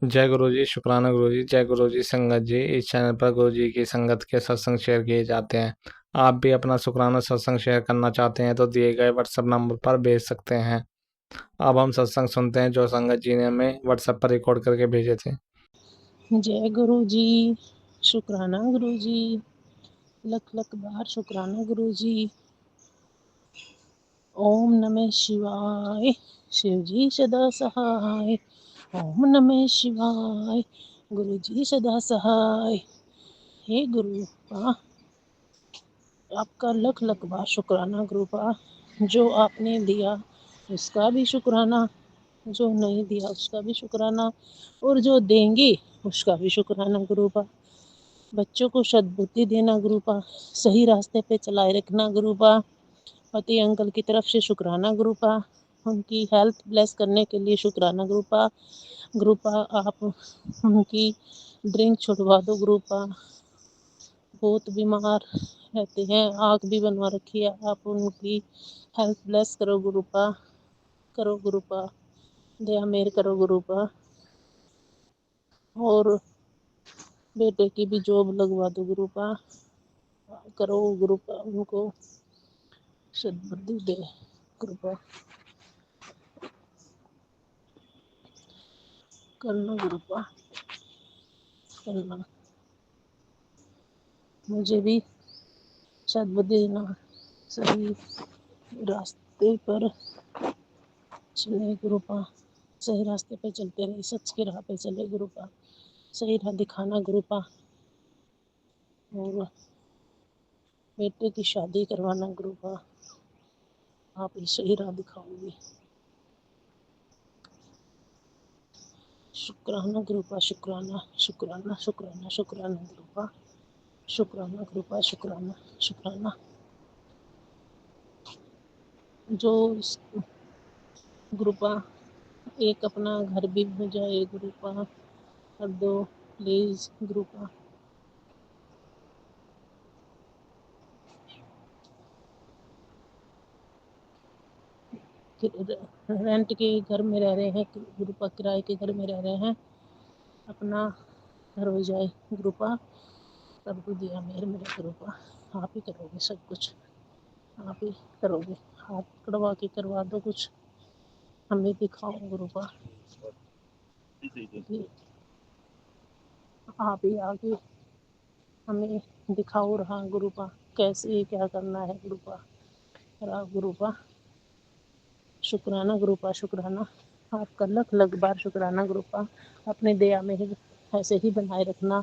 जय गुरु जी, शुक्राना गुरु जी। जय गुरु जी संगत जी। इस चैनल पर गुरु जी की संगत के सत्संग शेयर किए जाते हैं। आप भी अपना शुक्राना सत्संग शेयर करना चाहते हैं तो दिए गए व्हाट्सएप नंबर पर भेज सकते हैं। अब हम सत्संग सुनते हैं जो संगत जी ने हमें व्हाट्सएप पर रिकॉर्ड करके भेजे थे। जय गुरु जी, शुक्राना गुरु जी, लख लख बार शुक्राना गुरु जी। ओम नमः शिवाय, शिव जी सदा सहाय। ओम नमः शिवाय, गुरु जी सदा सहाय। हे गुरु आपका लख लख बार शुक्राना गुरुपा। जो आपने दिया उसका भी शुक्राना, जो नहीं दिया उसका भी शुक्राना, और जो देंगे उसका भी शुक्राना गुरुपा। बच्चों को सद्बुद्धि देना गुरुपा, सही रास्ते पे चलाए रखना गुरुपा। पति अंकल की तरफ से शुक्राना गुरुपा, उनकी हेल्थ ब्लेस करने के लिए शुक्राना गुरुपा। गुरुपा आप उनकी ड्रिंक छुड़वा दो गुरुपा, बहुत बीमार रहते हैं, आँख भी बनवा रखी है, आप उनकी हेल्थ ब्लेस करो गुरुपा, करो गुरुपा, दया मेहर करो गुरुपा। और बेटे की भी जॉब लगवा दो गुरुपा, करो गुरुपा, उनको सद्बुद्धि दे गुरुपा, करना गुरुपा, करना। मुझे भी सद्बुद्धि देना, सही रास्ते पर चले गुरुपा, सही रास्ते पे चलते रहे, सच की राह पे चले गुरुपा, सही राह दिखाना गुरुपा। और बेटे की शादी करवाना गुरुपा, आप ही सही राह दिखाओगे। शुक्राना गुरुपा, शुक्राना शुक्राना शुक्राना शुक्राना गुरुपा, शुक्राना गुरुपा, शुक्राना शुक्राना। जो गुरुपा एक अपना घर भी हो जाए गुरुपा, कर दो प्लीज गुरुपा। रेंट के घर में रह रहे हैं गुरुपा, किराए के घर में रह रहे हैं, अपना घर हो जाए गुरुपा। प्रभु दिया मेहर मेरे गुरुपा, आप ही करोगे सब कुछ, आप ही करोगे। हाथ कड़वा के करवा दो कुछ, हमें दिखाओ गुरुपा, आप ही आगे हमें दिखाओ रहा गुरुपा, कैसे क्या करना है गुरुपा, रहा गुरुपा। शुक्राना गुरुपा, शुक्राना आपका लख लख बार शुक्राना गुरुपा। अपने दया में ही ऐसे ही बनाए रखना,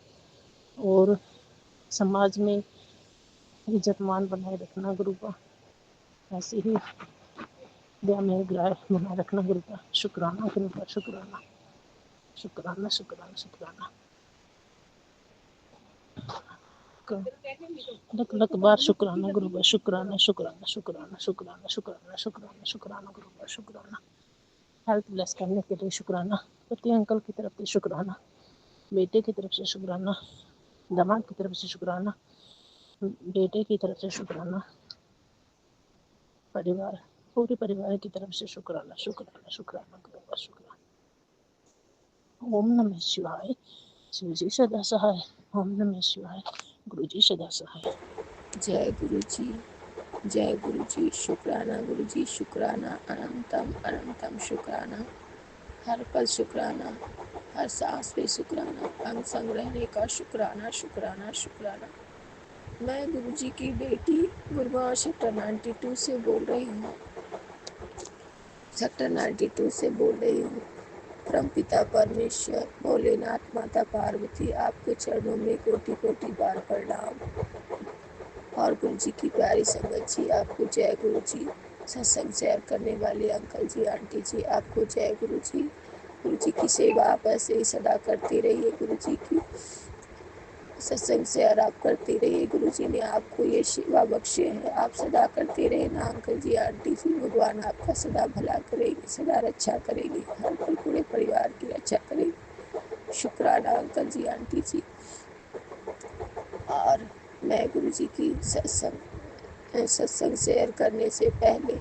और समाज में इज्जतमान बनाए रखना गुरुपा, ऐसे ही दया में बनाए रखना गुरुपा। शुक्राना गुरुपा, शुक्राना शुक्राना शुक्राना शुक्राना। लख लख बार शुक्राना गुरुपा, शुक्राना शुक्राना शुक्राना शुक्राना शुक्राना शुक्राना शुक्राना गुरुपा, शुक्राना। हेल्थ ब्लेस करने के लिए शुक्राना, पति अंकल की तरफ से शुक्राना, बेटे की तरफ से शुक्राना, दामाद की तरफ से शुक्राना, बेटे की तरफ से शुक्राना, परिवार पूरे परिवार की तरफ से शुक्राना शुक्राना शुक्राना गुरुपा, शुक्राना। ओम नमः शिवाय, शिव जी सदा सहाय। ओम नमः शिवाय, गुरु जी सदा सहाय। जय गुरु जी, जय गुरु जी, शुक्राना गुरु जी, शुक्राना अनंतम अनंतम शुक्राना, हर पल शुक्राना, हर सांस पे शुक्राना, अंग संग रहने का शुक्राना शुक्राना शुक्राना। मैं गुरु जी की बेटी गुरगांव सेक्टर 92 से बोल रही हूँ, सेक्टर 92 से बोल रही हूँ। परम पिता परमेश्वर भोलेनाथ माता पार्वती आपके चरणों में कोटि कोटि बार प्रणाम। और गुरु जी की प्यारी संगत जी आपको जय गुरु जी। सत्संग शेयर करने वाले अंकल जी आंटी जी आपको जय गुरु जी। गुरु जी की सेवा आप ऐसे ही सदा करते रहिए, गुरु जी की सत्संग शेयर आप करते रहिए, गुरु जी ने आपको ये सेवा बख्शे हैं, आप सदा करते रहे ना अंकल जी आंटी जी। भगवान आपका सदा भला करेगी, सदा रक्षा करेगी, हर पल पूरे परिवार की रक्षा करेगी। शुक्राना अंकल जी आंटी जी। और मैं गुरु जी की सत्संग शेयर करने से पहले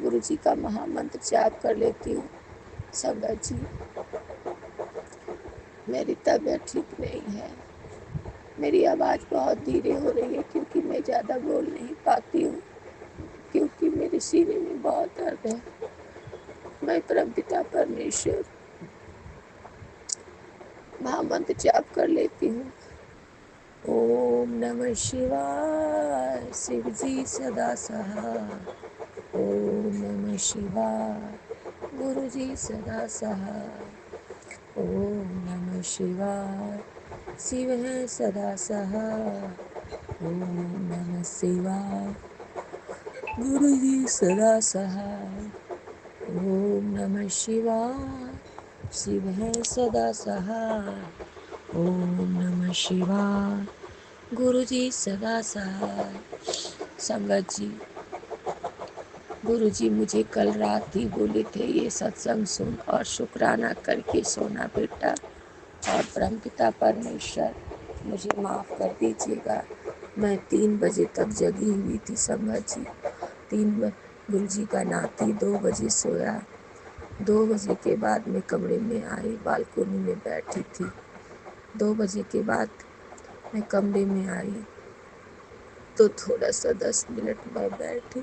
गुरु जी का महामंत्र जाप कर लेती हूँ। संगत जी, मेरी तबीयत ठीक नहीं है। मेरी आवाज़ बहुत धीरे हो रही है क्योंकि मैं ज़्यादा बोल नहीं पाती हूँ, क्योंकि मेरे सीने में बहुत दर्द है। मैं परमपिता परमेश्वर महामंत्र जाप कर लेती हूँ। ओम नमः शिवाय, शिव जी सदा सहाय। ओम नमः शिवाय, गुरु जी सदा सहाय। ओम नमः शिवाय, शिव है सदा सहाय। ओम नमः शिवाय, गुरु जी सदा सहाय। ओम नमः शिवाय, शिव है सदा सहाय। ओम नमः शिवाय, गुरु जी सदा सहाय। संगत जी, गुरु जी मुझे कल रात ही बोले थे ये सत्संग सुन और शुक्राना करके सोना बेटा। और परमपिता परमेश्वर मुझे माफ़ कर दीजिएगा। मैं 3 बजे तक जगी हुई थी संगत जी। 3 गुरु जी का नाती 2 बजे सोया। 2 बजे के बाद मैं कमरे में आई, बालकोनी में बैठी थी। 2 बजे के बाद मैं कमरे में आई तो थोड़ा सा 10 मिनट मैं बैठी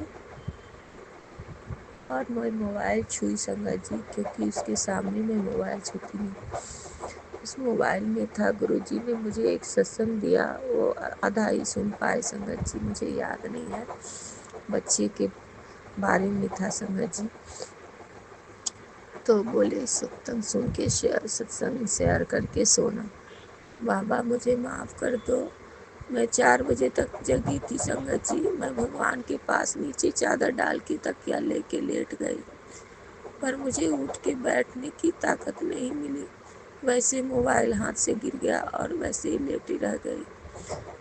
और मैं मोबाइल छुई संगत जी, क्योंकि उसके सामने मैं मोबाइल छूती नहीं। उस मोबाइल में था, गुरुजी ने मुझे एक सत्संग दिया, वो आधा ही सुन पाए संगत जी, मुझे याद नहीं है। बच्चे के बारे में था संगत जी। तो बोले सत्संग सुन के सत्संग शेयर करके सोना। बाबा मुझे माफ़ कर दो, मैं 4 बजे तक जगी थी संगत जी। मैं भगवान के पास नीचे चादर डाल के तकिया लेके लेट गई, पर मुझे उठ के बैठने की ताकत नहीं मिली। वैसे मोबाइल हाथ से गिर गया और वैसे ही लेटी रह गई।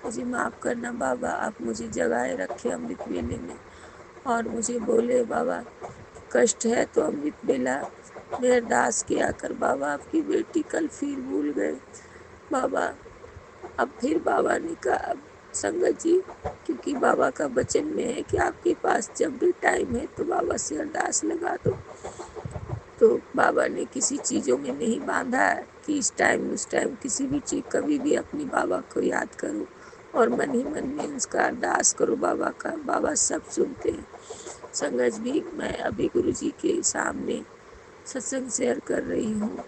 मुझे माफ़ करना बाबा, आप मुझे जगाए रखे अमृत वेले में और मुझे बोले बाबा कष्ट है तो अमृत बेला में अरदास किया कर। बाबा आपकी बेटी कल फिर भूल गए बाबा। अब फिर बाबा ने कहा संगत जी, क्योंकि बाबा का वचन में है कि आपके पास जब भी टाइम है तो बाबा से अरदास लगा दो। तो बाबा ने किसी चीज़ों में नहीं बांधा है कि इस टाइम उस टाइम, किसी भी चीज़ कभी भी अपनी बाबा को याद करो और मन ही मन में उसका अरदास करो बाबा का। बाबा सब सुनते हैं। संगत भी मैं अभी गुरु जी के सामने सत्संग शेयर कर रही हूँ,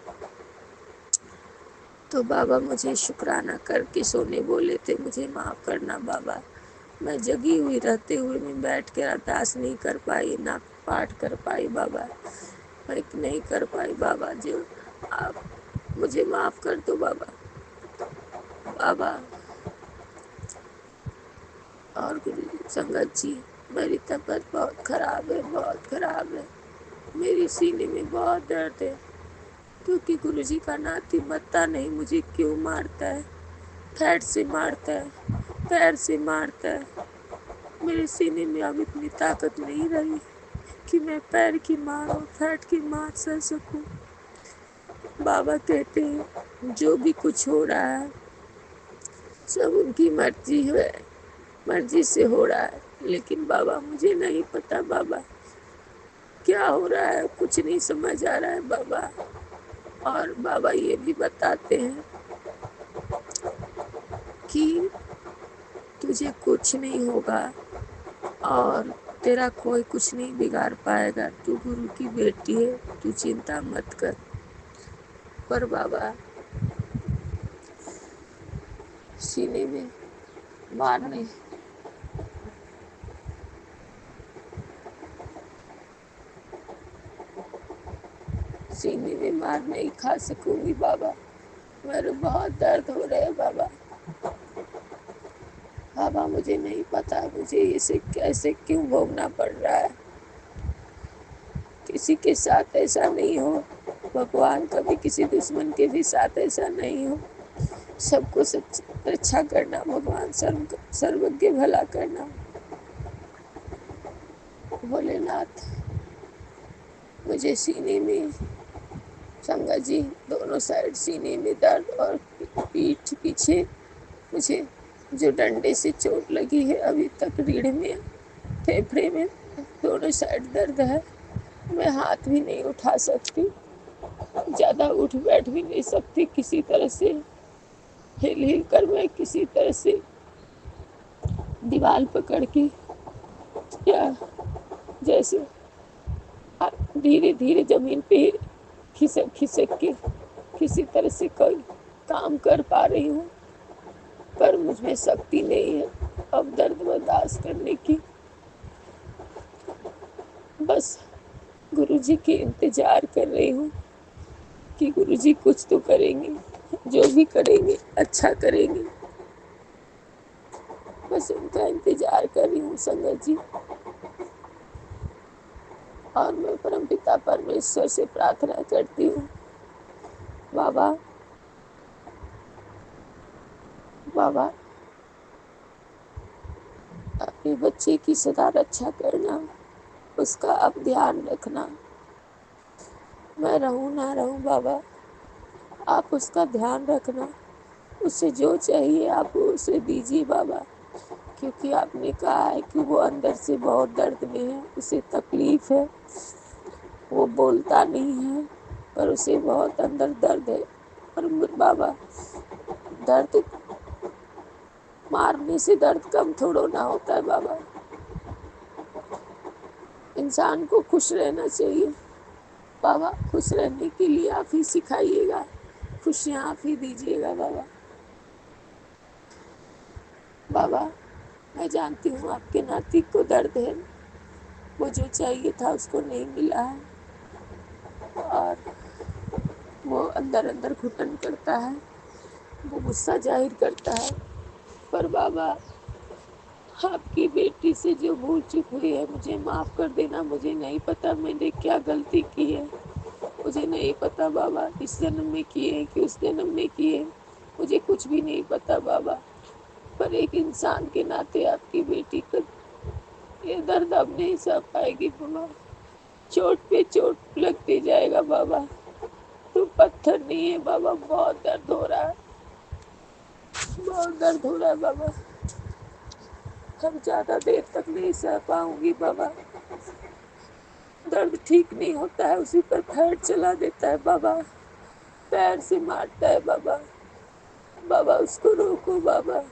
तो बाबा मुझे शुक्राना करके सोने बोले थे। मुझे माफ़ करना बाबा, मैं जगी हुई रहते हुए मैं बैठ कर अरदास नहीं कर पाई, ना पाठ कर पाई बाबा, मैं नहीं कर पाई बाबा। जो आप मुझे माफ़ कर दो बाबा। बाबा और गुरु संगत जी, मेरी तबीयत बहुत ख़राब है, बहुत ख़राब है। मेरी सीने में बहुत दर्द है, क्योंकि गुरु जी का नाती पता नहीं मुझे क्यों मारता है। फैट से मारता है, पैर से मारता है। मेरे सीने में अब इतनी ताकत नहीं रही कि मैं पैर की मार और फैट की मार सह सकूं। बाबा कहते हैं जो भी कुछ हो रहा है सब उनकी मर्जी है, मर्जी से हो रहा है। लेकिन बाबा मुझे नहीं पता बाबा क्या हो रहा है, कुछ नहीं समझ आ रहा है बाबा। और बाबा ये भी बताते हैं कि तुझे कुछ नहीं होगा और तेरा कोई कुछ नहीं बिगाड़ पाएगा, तू गुरु की बेटी है, तू चिंता मत कर। पर बाबा सीने में मारने सीने में मार नहीं खा सकूंगी बाबा, मेरे बहुत दर्द हो रहे हैं बाबा। बाबा मुझे नहीं पता मुझे इसे कैसे क्यों भोगना पड़ रहा है। किसी के साथ ऐसा नहीं हो भगवान, कभी किसी दुश्मन के भी साथ ऐसा नहीं हो। सबको रक्षा करना भगवान, सर्वज्ञ भला करना भोलेनाथ। मुझे सीने में संगत जी दोनों साइड सीने में दर्द और पीठ पीछे मुझे जो डंडे से चोट लगी है अभी तक, रीढ़ में फेफड़े में दोनों साइड दर्द है। मैं हाथ भी नहीं उठा सकती। ज़्यादा उठ बैठ भी नहीं सकती, किसी तरह से हिल हिल कर मैं किसी तरह से दीवार पकड़ के या जैसे धीरे धीरे जमीन पे खिसक खिसक के किसी तरह से कोई काम कर पा रही हूँ, पर मुझमें शक्ति नहीं है अब दर्द बर्दाश्त करने की। बस गुरुजी के इंतजार कर रही हूँ कि गुरुजी कुछ तो करेंगे, जो भी करेंगे अच्छा करेंगे। बस उनका इंतजार कर रही हूँ संगत जी। और मैं परमपिता परमेश्वर से प्रार्थना करती हूँ, बाबा बाबा अपने बच्चे की सदा रक्षा करना, उसका अब ध्यान रखना। मैं रहूं ना रहूं बाबा, आप उसका ध्यान रखना, उसे जो चाहिए आप उसे दीजिए बाबा, क्योंकि आपने कहा है कि वो अंदर से बहुत दर्द में है, उसे तकलीफ है, वो बोलता नहीं है पर उसे बहुत अंदर दर्द है। और बाबा दर्द मारने से दर्द कम थोड़ो ना होता है बाबा, इंसान को खुश रहना चाहिए बाबा। खुश रहने के लिए आप ही सिखाइएगा, खुशियाँ आप ही दीजिएगा बाबा। बाबा मैं जानती हूँ आपके नाती को दर्द है, वो जो चाहिए था उसको नहीं मिला है और वो अंदर अंदर घुटन करता है, वो गुस्सा जाहिर करता है। पर बाबा आपकी बेटी से जो भूल चूक हुई है मुझे माफ़ कर देना। मुझे नहीं पता मैंने क्या गलती की है, मुझे नहीं पता बाबा, इस जन्म में की है कि उस जन्म में की है, मुझे कुछ भी नहीं पता बाबा। पर एक इंसान के नाते आपकी बेटी का ये दर्द अब नहीं सह पाएगी बाबा, चोट पे चोट लगती जाएगा बाबा। तू पत्थर नहीं है बाबा, बहुत दर्द हो रहा है, बहुत दर्द हो रहा है बाबा, अब ज़्यादा देर तक नहीं सह पाऊंगी बाबा। दर्द ठीक नहीं होता है, उसी पर पैर चला देता है बाबा, पैर से मारता है बाबा। बाबा उसको रोको बाबा,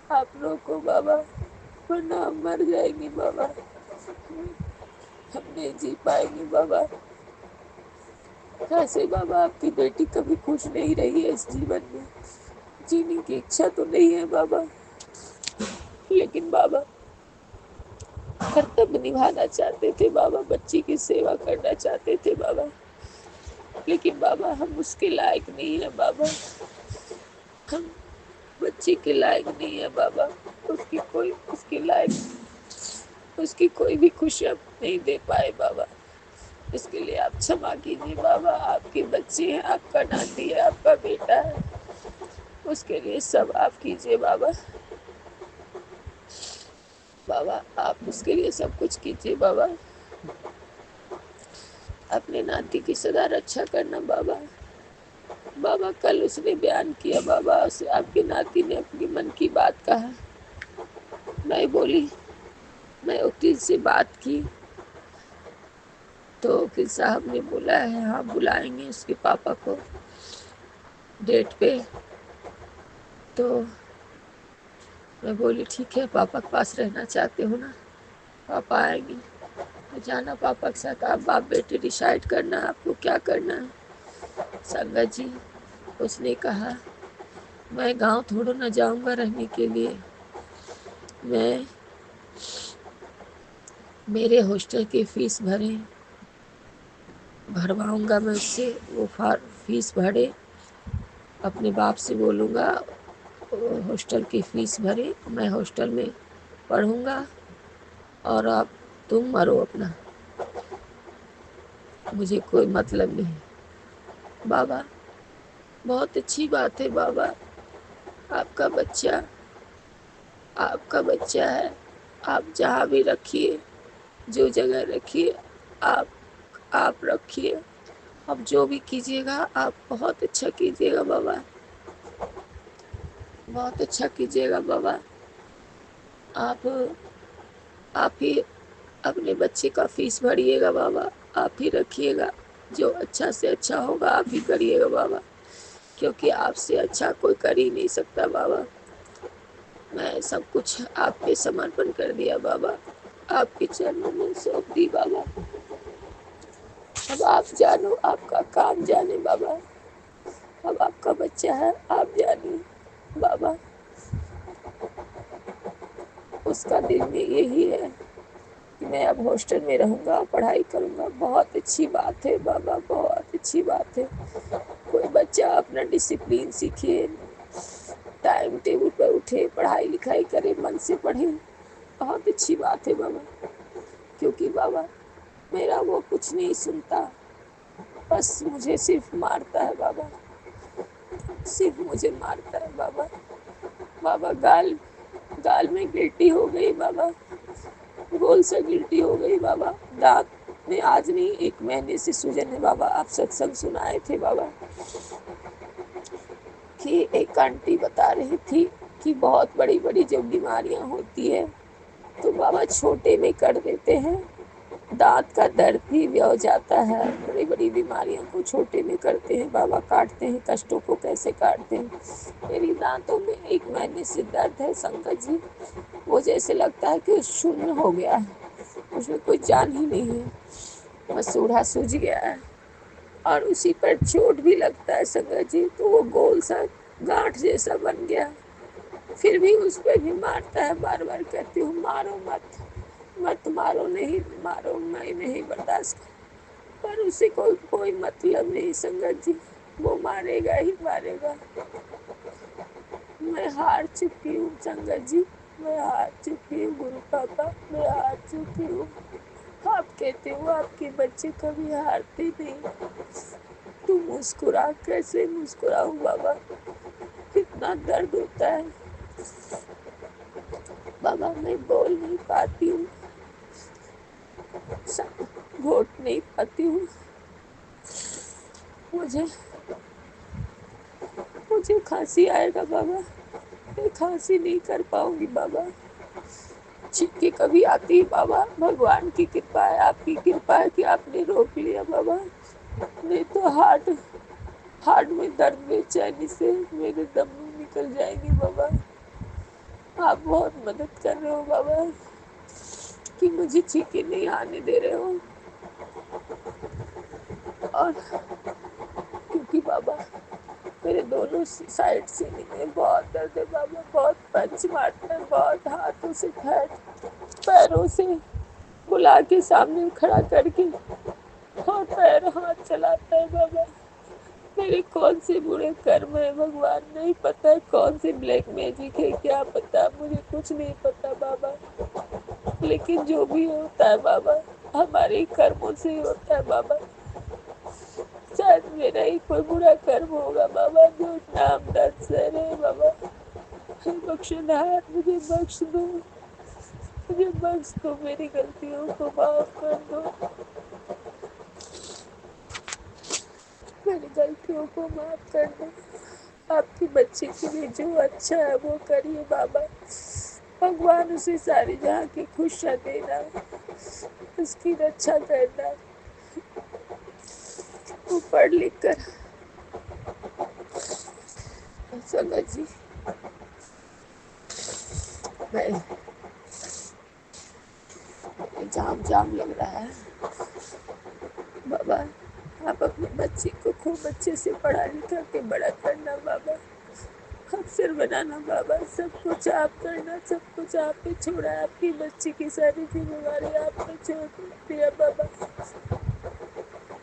आप रोको बाबा, वरना हम मर जाएंगे बाबा, हम नहीं जी पाएंगे बाबा। कैसे बाबा आपकी बेटी कभी खुश नहीं रही है इस जीवन में, जीने की इच्छा तो नहीं है बाबा, लेकिन बाबा कर्तव्य निभाना चाहते थे बाबा, बच्ची की सेवा करना चाहते थे बाबा, लेकिन बाबा हम उसके लायक नहीं है बाबा, हम बच्ची के लायक नहीं है बाबा, उसकी कोई भी खुशी हम नहीं दे पाए बाबा। इसके लिए आप क्षमा कीजिए बाबा, आपके बच्चे हैं, आपका नाती है, आपका बेटा है, उसके लिए सब आप कीजिए बाबा। बाबा आप उसके लिए सब कुछ कीजिए बाबा, अपने नाती की सदा रक्षा करना बाबा। बाबा कल उसने बयान किया बाबा, उसे आपके नाती ने अपनी मन की बात कहा, मैं बोली, मैं वकील से बात की तो वकील साहब ने बोला है हाँ बुलाएंगे उसके पापा को डेट पे। तो मैं बोली ठीक है, पापा के पास रहना चाहते हो ना, पापा आएंगे तो जाना पापा के साथ, आप बाप बेटे डिसाइड करना आपको क्या करना है। संगत जी उसने कहा मैं गांव थोड़ा ना जाऊंगा रहने के लिए, मैं मेरे हॉस्टल की फ़ीस भरवाऊंगा, मैं उससे वो फीस भरे, अपने बाप से बोलूँगा हॉस्टल की फ़ीस भरे, मैं हॉस्टल में पढ़ूंगा और अब तुम मरो अपना, मुझे कोई मतलब नहीं। बाबा बहुत अच्छी बात है बाबा, आपका बच्चा है, आप जहाँ भी रखिए, जो जगह रखिए, आप रखिए, अब जो भी कीजिएगा आप बहुत अच्छा कीजिएगा बाबा, बहुत अच्छा कीजिएगा बाबा। आप ही अपने बच्चे का फीस भरिएगा बाबा, आप ही रखिएगा, जो अच्छा से अच्छा होगा आप ही करिएगा बाबा, क्योंकि आपसे अच्छा कोई कर ही नहीं सकता बाबा। मैं सब कुछ आपके समर्पण कर दिया बाबा, आपके चरणों में सौंप दी बाबा। अब आप जानो, आपका काम जाने बाबा। अब आपका बच्चा है, आप जानिए बाबा। उसका दिल में यही है कि मैं अब हॉस्टल में रहूंगा, पढ़ाई करूंगा। बहुत अच्छी बात है बाबा, बहुत अच्छी बात है। कोई बच्चा अपना डिसिप्लिन सीखे, टाइम टेबल पर उठे, पढ़ाई लिखाई करे, मन से पढ़े, बहुत अच्छी बात है बाबा। क्योंकि बाबा मेरा वो कुछ नहीं सुनता, बस मुझे सिर्फ मारता है बाबा, सिर्फ मुझे मारता है बाबा। बाबा गाल गाल में गिल्टी हो गई बाबा, गोल से गिल्टी हो गई बाबा। दांत में आज नहीं 1 महीने से सूजन है बाबा। आप सत्संग सुनाए थे बाबा कि एक आंटी बता रही थी कि बहुत बड़ी बड़ी जब बीमारियां होती है तो बाबा छोटे में कर देते हैं, दांत का दर्द भी हो जाता है। बड़ी बड़ी बीमारियों को छोटे में करते हैं बाबा, काटते हैं, कष्टों को कैसे काटते हैं। मेरी दांतों में 1 महीने से दर्द है संकट जी, वो जैसे लगता है कि शून्य हो गया है, उसमें कोई जान ही नहीं है, मसूड़ा सूज गया है। और उसी पर चोट भी लगता है संगत जी, तो वो गोल सा गांठ जैसा बन गया। फिर भी उस पर भी मारता है, बार बार कहती हूँ मारो मत, मत मारो, नहीं मारो, मैं नहीं बर्दाश्त। पर उसे कोई मतलब नहीं संगत जी, वो मारेगा ही मारेगा। मैं हार चुकी हूँ संगत जी, मैं हार चुकी हूँ गुरु पापा, मैं हार चुकी हूँ। आप कहते हो आपके बच्चे कभी हारते नहीं, तो मुस्कुरा कैसे मुस्कुराऊं बाबा, कितना दर्द होता है बाबा। मैं बोल नहीं पाती हूँ, घोट नहीं पाती हूँ। मुझे मुझे खांसी आएगा बाबा, मैं खांसी नहीं कर पाऊंगी बाबा। छींके कभी आती है बाबा, भगवान की कृपा है, आपकी कृपा है कि आपने रोक लिया बाबा। नहीं तो हार्ट हार्ट में दर्द बेचैनी से मेरे दम निकल जाएंगे बाबा। आप बहुत मदद कर रहे हो बाबा कि मुझे छींके नहीं आने दे रहे हो। और क्योंकि बाबा मेरे दोनों साइड से में बहुत दर्द है बाबा, बहुत पंच मारता है, बहुत हाथों से पैरों से बुला के सामने खड़ा करके और पैर हाथ चलाता है बाबा। मेरे कौन से बुरे कर्म है भगवान, नहीं पता है कौन सी ब्लैक मैजिक है, क्या पता, मुझे कुछ नहीं पता बाबा। लेकिन जो भी होता है बाबा हमारे कर्मों से ही होता है बाबा। शायद मेरा ही कोई बुरा कर्म होगा बाबा जो नाम दर्द सह रहे बाबा। बख्शनहार मुझे बख्श दो, मुझे बख्श दो, मेरी गलतियों को माफ कर दो, मेरी गलतियों को माफ कर दो। आपके बच्चे के लिए जो अच्छा है वो करिए बाबा। भगवान उसे सारी जहाँ की खुशियाँ देना, उसकी रक्षा करना। वो पढ़ लिख कर संगत जी, मैं जाम जाम लग रहा है बाबा। आप अपने बच्चे को खूब अच्छे से पढ़ा लिखा के बड़ा करना बाबा, अफसर बनाना बाबा। सब कुछ आप करना, सब कुछ आप पे छोड़ा है, आपकी बच्ची की सारी जिम्मेवारी आप पे छोड़ दिया बाबा।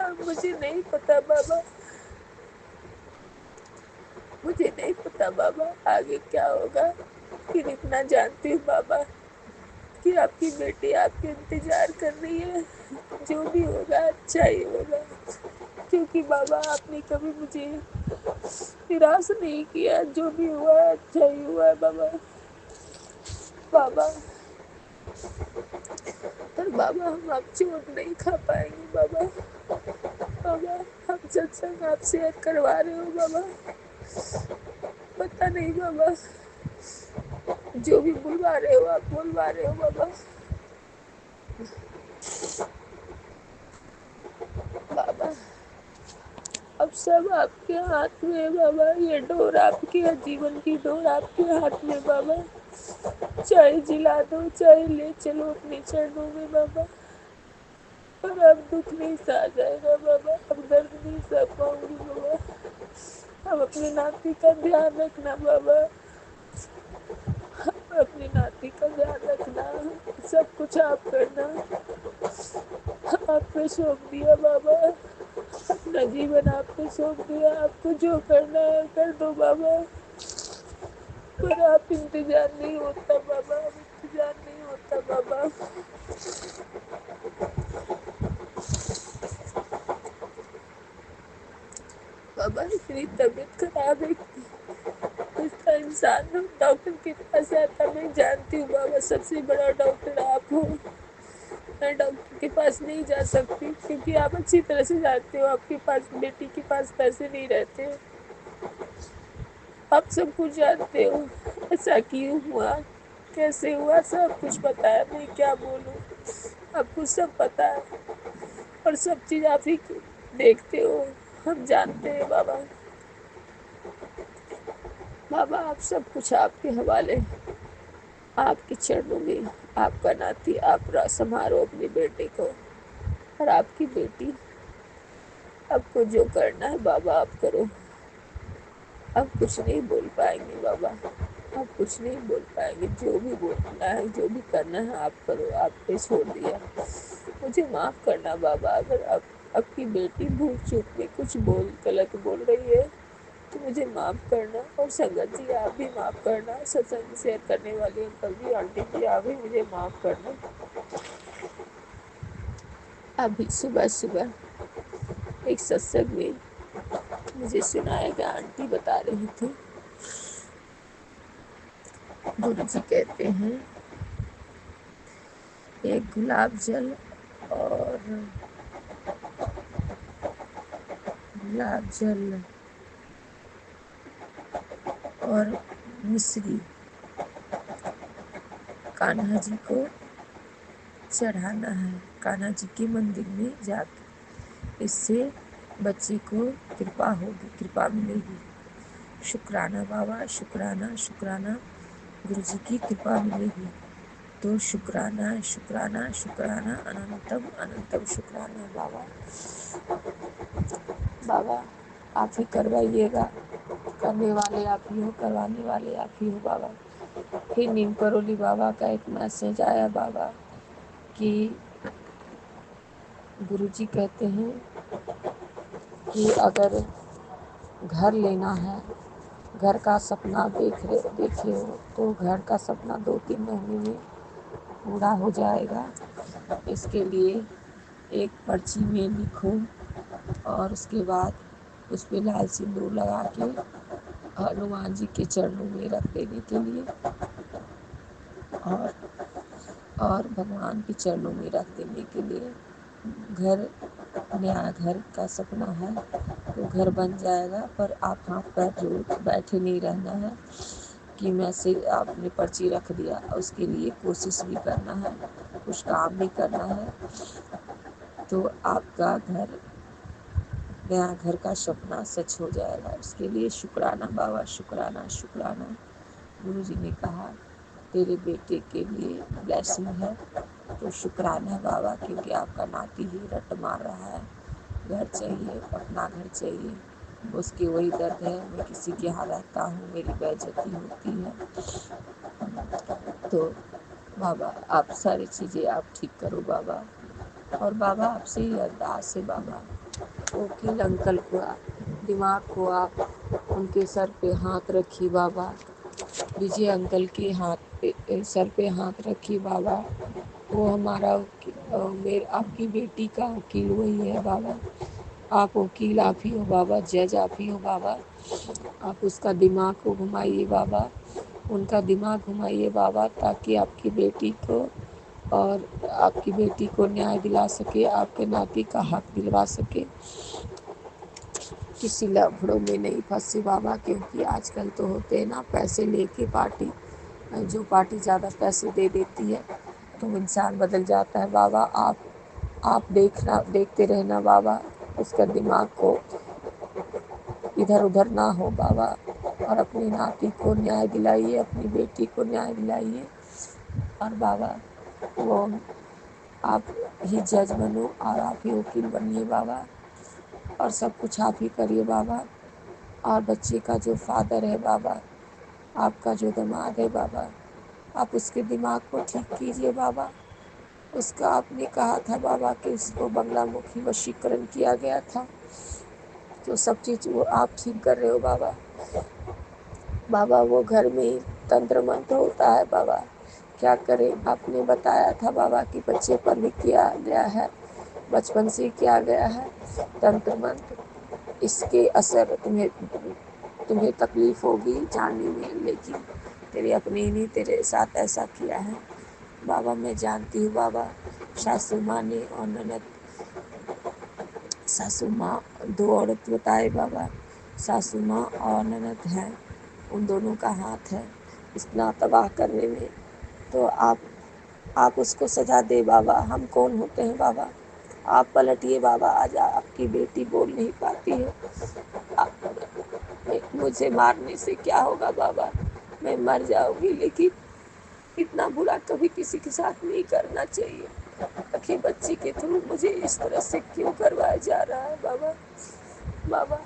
अब मुझे नहीं पता बाबा, मुझे नहीं पता बाबा आगे क्या होगा, फिर इतना जानती हूँ बाबा कि आपकी बेटी आपके इंतजार कर रही है। जो भी होगा अच्छा ही होगा, क्योंकि बाबा आपने कभी मुझे निराश नहीं किया। जो भी हुआ अच्छा ही हुआ है बाबा। बाबा पर बाबा हम आप चोट नहीं खा पाएंगे बाबा। बाबा हम सत्संग आप शेयर करवा रहे हो बाबा, पता नहीं बाबा, जो भी बुलवा रहे हो आप बुलवा रहे हो बाबा। बाबा सब आपके हाथ में है बाबा। ये डोर आपकी है, जीवन की डोर आपके हाथ में बाबा। चाहे जिला दो, चाहे ले चलो अपने चरणों में बाबा, पर अब दुख नहीं सहा जाएगा बाबा, अब दर्द नहीं सह पाऊंगी बाबा। अब अपने नाती का ध्यान रखना बाबा, अपनी नाती का ध्यान रखना, सब कुछ आप करना। आप पे सौंप दिया बाबा, अपना जीवन आप पे सौंप दिया। आपको जो करना है कर दो बाबा, पर आप इंतजार नहीं होता बाबा, अब इंतजार नहीं होता बाबा। बाबा इतनी तबीयत खराब है, इसका इंसान डॉक्टर के पास आता, मैं जानती हूँ बाबा सबसे बड़ा डॉक्टर आप हो। मैं डॉक्टर के पास नहीं जा सकती क्योंकि आप अच्छी तरह से जानते हो आपके पास, बेटी के पास पैसे नहीं रहते। आप सब कुछ जानते हो, ऐसा क्यों हुआ, कैसे हुआ, सब कुछ पता है। मैं क्या बोलूँ, आपको सब पता है और सब चीज़ आप ही देखते हो, हम जानते हैं बाबा। बाबा आप सब कुछ आपके हवाले, आपके चरणों में। आपका नाती आप संभालो अपने बेटे को, और आपकी बेटी, आपको जो करना है बाबा आप करो। अब कुछ नहीं बोल पाएंगे बाबा, अब कुछ नहीं बोल पाएंगे। जो भी बोलना है, जो भी करना है आप करो, आप पे छोड़ दिया। मुझे माफ़ करना बाबा, अगर आपकी बेटी भूल चूक में कुछ गलत बोल रही है तो मुझे माफ़ करना। और संगत जी आप भी माफ़ करना, सत्संग शेयर करने वाली अंकल जी, आंटी जी आप भी मुझे माफ़ करना। अभी सुबह सुबह एक सत्संग में मुझे सुनाया गया, आंटी बता रही थी, गुरु जी कहते हैं एक गुलाब जल और मिश्री कान्हा जी को चढ़ाना है, कान्हा जी के मंदिर में जाकर। इससे बच्चे को कृपा होगी, कृपा मिलेगी। शुक्राना बाबा, शुक्राना शुक्राना, गुरु जी की कृपा मिलेगी। तो शुक्राना शुक्राना शुक्राना, अनंतम अनंतम शुक्राना बाबा। बाबा आप ही करवाइएगा, करने वाले आप ही हो, करवाने वाले आप ही हो बाबा। फिर नीम करोली बाबा का एक मैसेज आया बाबा कि गुरुजी कहते हैं कि अगर घर लेना है, घर का सपना देखे हो तो घर का सपना 2-3 महीने में पूरा हो जाएगा। इसके लिए एक पर्ची में लिखो और उसके बाद उस पर लाल सिंदूर लगा के हनुमान जी के चरणों में रख देने के लिए, और भगवान के चरणों में रख देने के लिए। नया घर का सपना है तो घर बन जाएगा, पर आप हाथ पैर जोड़ बैठे नहीं रहना है कि आपने पर्ची रख दिया, उसके लिए कोशिश भी करना है, कुछ काम भी करना है, तो आपका नया घर का सपना सच हो जाएगा। उसके लिए शुक्राना बाबा, शुक्राना शुक्राना। गुरु जी ने कहा तेरे बेटे के लिए ब्लेसिंग है, तो शुक्राना बाबा, क्योंकि आपका नाती ही रट मार रहा है, घर चाहिए, अपना घर चाहिए। उसकी वही दर्द है, मैं किसी के यहाँ रहता हूँ, मेरी बेइज्जती होती है। तो बाबा आप सारी चीज़ें आप ठीक करो बाबा। और बाबा आपसे ही अरदास है बाबा, वकील अंकल को दिमाग को आप उनके सर पे हाथ रखिए बाबा, विजय अंकल के सर पे हाथ रखिए बाबा। वो हमारा आपकी बेटी का वकील वही है बाबा, आप वकील आप ही हो बाबा, जज आप ही हो बाबा। आप उसका दिमाग को घुमाइए बाबा, उनका दिमाग घुमाइए बाबा, ताकि आपकी बेटी को न्याय दिला सके, आपके नाती का हक दिलवा सके, किसी लफड़ों में नहीं फंसे बाबा। क्योंकि आजकल तो होते हैं ना, पैसे लेके पार्टी, जो पार्टी ज़्यादा पैसे दे देती है तो इंसान बदल जाता है बाबा। आप देखते रहना बाबा, उसका दिमाग को इधर उधर ना हो बाबा, और अपनी नाती को न्याय दिलाइए, अपनी बेटी को न्याय दिलाइए। और बाबा वो आप ही जज बनो और आप ही वकील बनिए बाबा, और सब कुछ आप ही करिए बाबा। और बच्चे का जो फादर है बाबा, आपका जो दामाद है बाबा, आप उसके दिमाग को ठीक कीजिए बाबा। उसका आपने कहा था बाबा कि उसको बंगलामुखी वशीकरण किया गया था, तो सब चीज़ वो आप ठीक कर रहे हो बाबा। बाबा वो घर में ही तंत्र मंत्र होता है बाबा, क्या करें। आपने बताया था बाबा कि बच्चे पर भी किया गया है, बचपन से किया गया है तंत्र मंत्र। इसके असर तुम्हें तकलीफ होगी जानने में, लेकिन तेरे अपने ही नहीं तेरे साथ ऐसा किया है बाबा। मैं जानती हूँ बाबा, सासू माँ ने और ननद, सासू माँ दो औरत बताए बाबा, सासू माँ और ननद हैं, उन दोनों का हाथ है इतना तबाह करने में। तो आप उसको सजा दे बाबा। हम कौन होते हैं बाबा, आप पलटिए बाबा। आज आपकी बेटी बोल नहीं पाती है, मुझे मारने से क्या होगा बाबा, मैं मर जाऊंगी, लेकिन इतना बुरा कभी किसी के साथ नहीं करना चाहिए। आखिर बच्ची के थ्रू मुझे इस तरह से क्यों करवाया जा रहा है बाबा। बाबा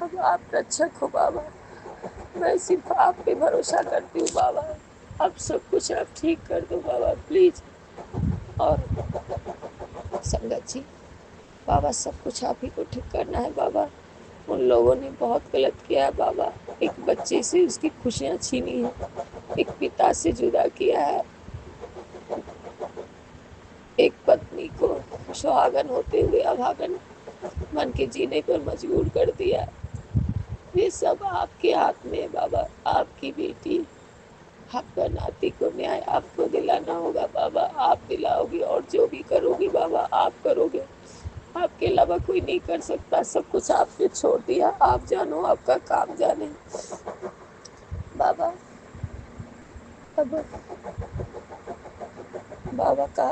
अब आप रक्षक हो बाबा, मैं सिर्फ आप पे भरोसा करती हूँ बाबा। अब सब कुछ आप ठीक कर दो बाबा प्लीज। और संगत जी बाबा, सब कुछ आप ही को ठीक करना है बाबा। उन लोगों ने बहुत गलत किया है बाबा, एक बच्चे से उसकी खुशियाँ छीनी है, एक पिता से जुदा किया है, एक पत्नी को सुहागन होते हुए अभागन बन के जीने पर मजबूर कर दिया। ये सब आपके हाथ में है बाबा। आपकी बेटी, आपका नाती को न्याय आपको दिलाना होगा बाबा, आप दिलाओगे, और जो भी करोगे बाबा आप करोगे, आपके अलावा कोई नहीं कर सकता। सब कुछ आपके छोड़ दिया, आप जानो, आपका काम जाने बाबा। अब बाबा का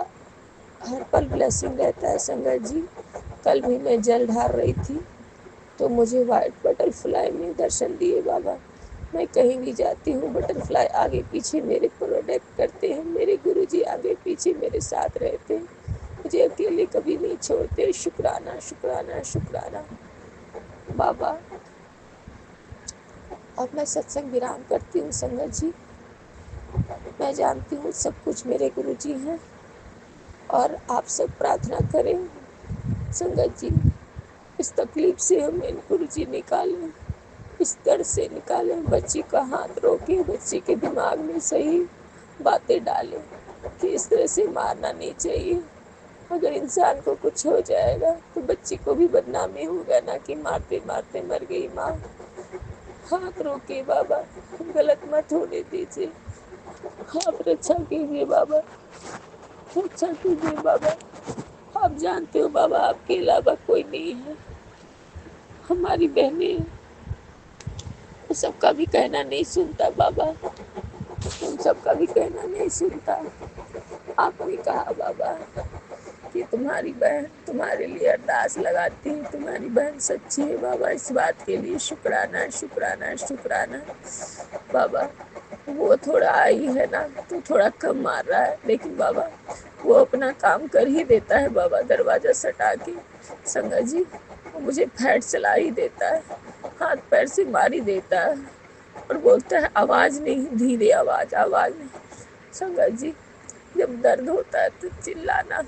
हर पल ब्लेसिंग रहता है संगत जी। कल भी मैं जल ढार रही थी तो मुझे वाइट बटरफ्लाई में दर्शन दिए बाबा। मैं कहीं भी जाती हूँ बटरफ्लाई आगे पीछे मेरे प्रोटेक्ट करते हैं, मेरे गुरुजी आगे पीछे मेरे साथ रहते हैं, मुझे अकेले कभी नहीं छोड़ते। शुक्राना शुक्राना शुक्राना बाबा। अब मैं सत्संग विराम करती हूँ संगत जी। मैं जानती हूँ सब कुछ मेरे गुरुजी हैं, और आप सब प्रार्थना करें संगत जी, इस तकलीफ से हमें गुरुजी निकालें, इस दर्द से निकालें, बच्ची का हाथ रोके, बच्ची के दिमाग में सही बातें डालें कि इस तरह से मारना नहीं चाहिए। अगर इंसान को कुछ हो जाएगा तो बच्ची को भी बदनामी होगा ना कि मारते मारते मर गई माँ। हाथ रोके बाबा, गलत मत होने दीजिए, आप रक्षा कीजिए बाबा, रक्षा कीजिए बाबा। आप जानते हो बाबा आपके अलावा कोई नहीं है। हमारी बहनें सबका भी कहना नहीं सुनता बाबा, तुम सबका भी कहना नहीं सुनता। आपने कहा बाबा कि तुम्हारी बहन तुम्हारे लिए अरदास लगाती है, तुम्हारी बहन सच्ची है बाबा। इस बात के लिए शुक्राना शुक्राना शुक्राना बाबा। वो थोड़ा आई है ना तो थोड़ा कम मार रहा है, लेकिन बाबा वो अपना काम कर ही देता है बाबा। दरवाजा सटा के संगत जी वो मुझे फैट चला ही देता है, हाथ पैर से मार ही देता है, और बोलता है आवाज नहीं, धीरे आवाज, आवाज नहीं। संगत जी जब दर्द होता है तो चिल्लाना,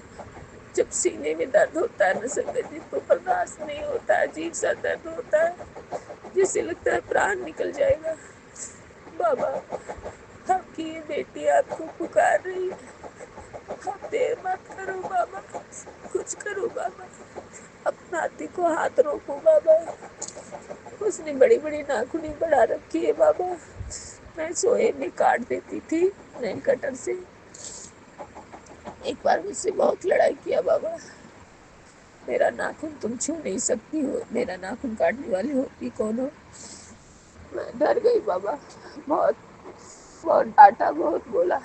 जब सीने में दर्द होता है ना संगत जी तो बर्दाश्त नहीं होता है, अजीब सा दर्द होता है, जैसे लगता है प्राण निकल जाएगा। बाबा आपकी ये बेटी आपको पुकार रही है, आप देर मत करो बाबा, कुछ करो बाबा, अपना नाती को हाथ रोको बाबा। उसने बड़ी बड़ी नाखूनी बढ़ा रखी है बाबा, मैं सोए में काट देती थी नेल कटर से। एक बार मुझसे बहुत लड़ाई किया बाबा, मेरा नाखून तुम छू नहीं सकती हो, मेरा नाखून काटने वाली होती कौन हो। मैं डर गई बाबा, बहुत बहुत डांटा, बहुत बोला,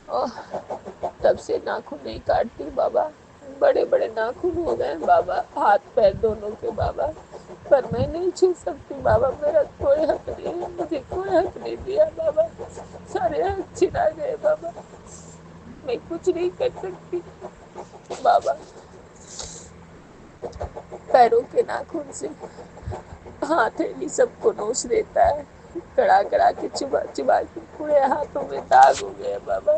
और तब से नाखून नहीं काटती बाबा। बड़े बड़े नाखून हो गए बाबा, हाथ पैर दोनों के बाबा, पर मैं नहीं छू सकती बाबा, मेरा कोई हक नहीं है, मुझे कोई हक नहीं दिया बाबा, सारे हक छिना गए बाबा, मैं कुछ नहीं कर सकती बाबा। पैरों के नाखून से हाथ है सबको नोच देता है, कड़ा कड़ा के चुबा चुबा के पूरे हाथों में दाग हो गए बाबा,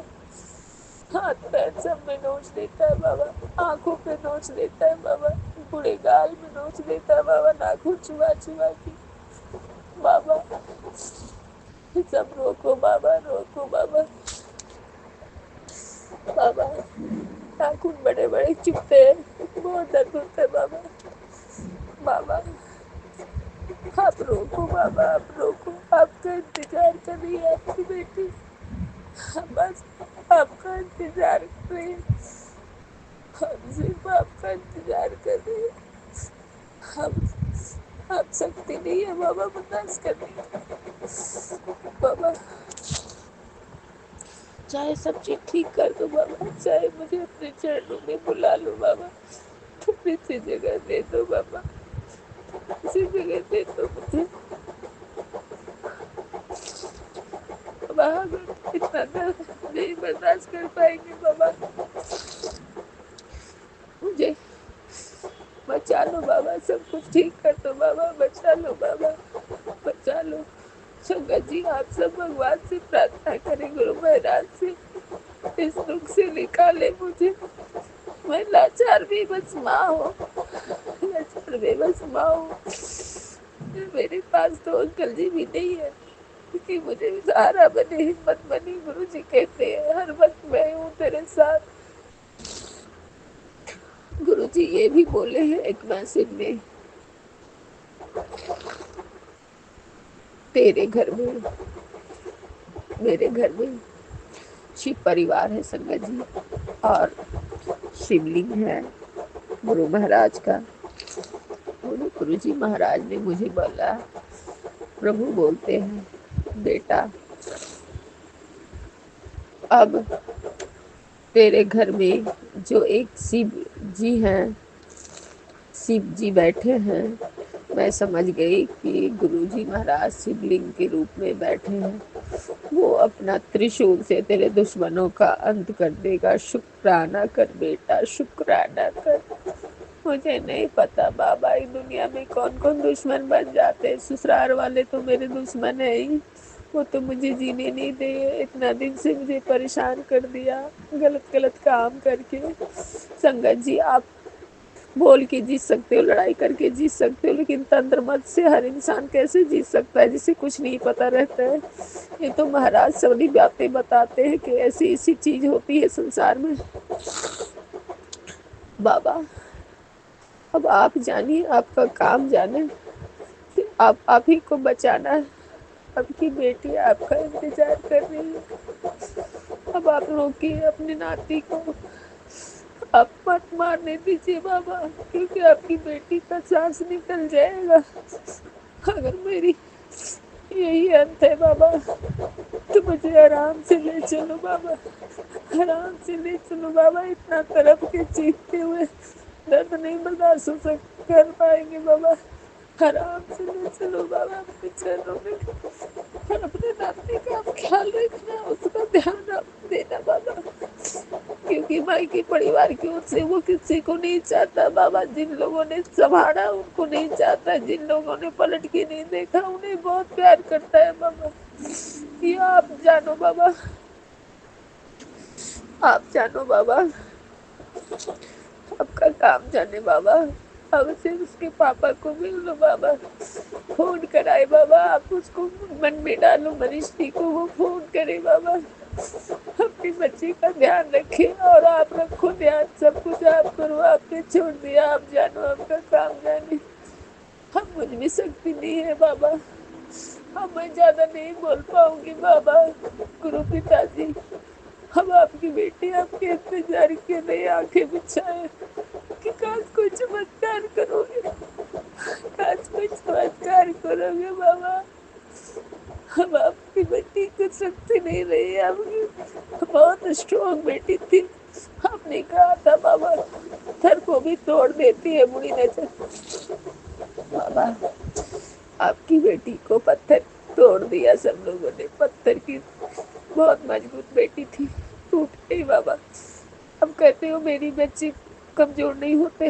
हाथ पैर सब में नोच देता है बाबा, आंखों पे नोच देता है बाबा, पूरे गाल में नोच देता है बाबा, नाखून चुबा चुबा के बाबा, सब रोको बाबा, रोको बाबा, बाबा नाखून बड़े बड़े चुभते हैं, बहुत दर्द होता है बाबा, बाबा आप रोको बाबा, आप रोको, आपका इंतजार कर रही है आपकी बेटी, बस आपका इंतजार कर रही है, हम सिर्फ आपका इंतजार कर रहे हैं, हम आप सकती नहीं है बाबा बर्दाश्त करने की बाबा, चाहे सब चीज ठीक कर दो बाबा, चाहे मुझे अपने चरणों में बुला लो बाबा, थोड़ी सी जगह दे दो बाबा, किसी जगह दे दो मुझे बाबा, हम इतना दर्द नहीं बर्दाश्त कर पाएंगे बाबा, मुझे बचा लो बाबा, सब कुछ ठीक कर दो बाबा, बचा लो बाबा, बचा लो। संगत जी आप सब भगवान से प्रार्थना करें, गुरु महाराज से इस दुख से निकाले मुझे, मैं लाचार भी बस माँ हूँ, लाचार भी बस माँ हूँ, मेरे पास तो अंकल जी भी नहीं है क्योंकि मुझे सहारा बने, हिम्मत बनी, गुरु जी कहते हैं हर वक्त मैं हूँ तेरे साथ, गुरु जी ये भी बोले हैं एक मैसेज में, तेरे घर में मेरे घर में शिव परिवार है संगत जी, और शिवलिंग है गुरु महाराज का, गुरु जी महाराज ने मुझे बोला, प्रभु बोलते हैं बेटा अब तेरे घर में जो एक शिव जी हैं, शिव जी बैठे हैं, मैं समझ गई कि गुरु जी महाराज शिवलिंग के रूप में बैठे हैं, वो अपना त्रिशूल से तेरे दुश्मनों का अंत कर देगा, शुक्राना कर बेटा, शुक्राना कर। मुझे नहीं पता बाबा इस दुनिया में कौन कौन दुश्मन बन जाते हैं, ससुराल वाले तो मेरे दुश्मन है ही, वो तो मुझे जीने नहीं दे, इतना दिन से मुझे परेशान कर दिया गलत गलत काम करके। संगत जी आप बोल के जीत सकते हो, लड़ाई करके जीत सकते हो, लेकिन तंत्र मत से हर इंसान कैसे जीत सकता है जिसे कुछ नहीं पता रहता है। ये तो महाराज सभी बातें बताते हैं कि ऐसी ऐसी चीज होती है संसार में। बाबा अब आप जानिए, आपका काम जाने, आप ही को बचाना है, आपकी बेटी आपका इंतजार कर रही है, अब आप रोकिए अपने नाती को, आप मत मारने दीजिए बाबा, क्योंकि आपकी बेटी का सांस निकल जाएगा अगर मेरी यही अंत है बाबा, तो मुझे आराम से ले चलो बाबा, आराम से ले चलो बाबा, इतना तरफ के चीखते हुए दर्द नहीं बर्दाश्त हो कर पाएंगे बाबा, आराम से ले चलो बाबा अपने चरणों में, और अपने नाती का आप ख्याल रखना, उसका ध्यान आप देना बाबा, क्योंकि भाई के परिवार की ओर से वो किसी को नहीं चाहता बाबा, जिन लोगों ने संभाला उनको नहीं चाहता, जिन लोगों ने पलट के नहीं देखा उन्हें बहुत प्यार करता है बाबा, ये आप जानो बाबा, आप जानो बाबा, आपका काम जाने बाबा, अब से उसके पापा को मिल लो बाबा, फोन कराए बाबा, आप उसको मन में डालो, मनीषी को वो फोन करे बाबा, अपनी बच्ची का ध्यान रखे और आप रखो ध्यान, सब कुछ आप करो, आपने छोड़ दिया, आप जानो आपका काम जाने, हम मुझ में शक्ति नहीं है बाबा, अब मैं ज्यादा नहीं बोल पाऊंगी बाबा, गुरु पिताजी हम आपकी बेटी आपके इंतजार के लिए आंखें बिछाए कि काश कोई चमत्कार करोगे, काश कोई चमत्कार करोगे बाबा, अब आपकी बेटी कुछ शक्ति नहीं रही, आपकी बहुत स्ट्रॉन्ग बेटी थी, आपने कहा था बाबा पत्थर को भी तोड़ देती है बुरी नजर। बाबा आपकी बेटी को पत्थर तोड़ दिया सब लोगों ने। पत्थर की बहुत मजबूत बेटी थी, टूट गई बाबा। अब कहते हो मेरी बच्चे कमजोर नहीं होते।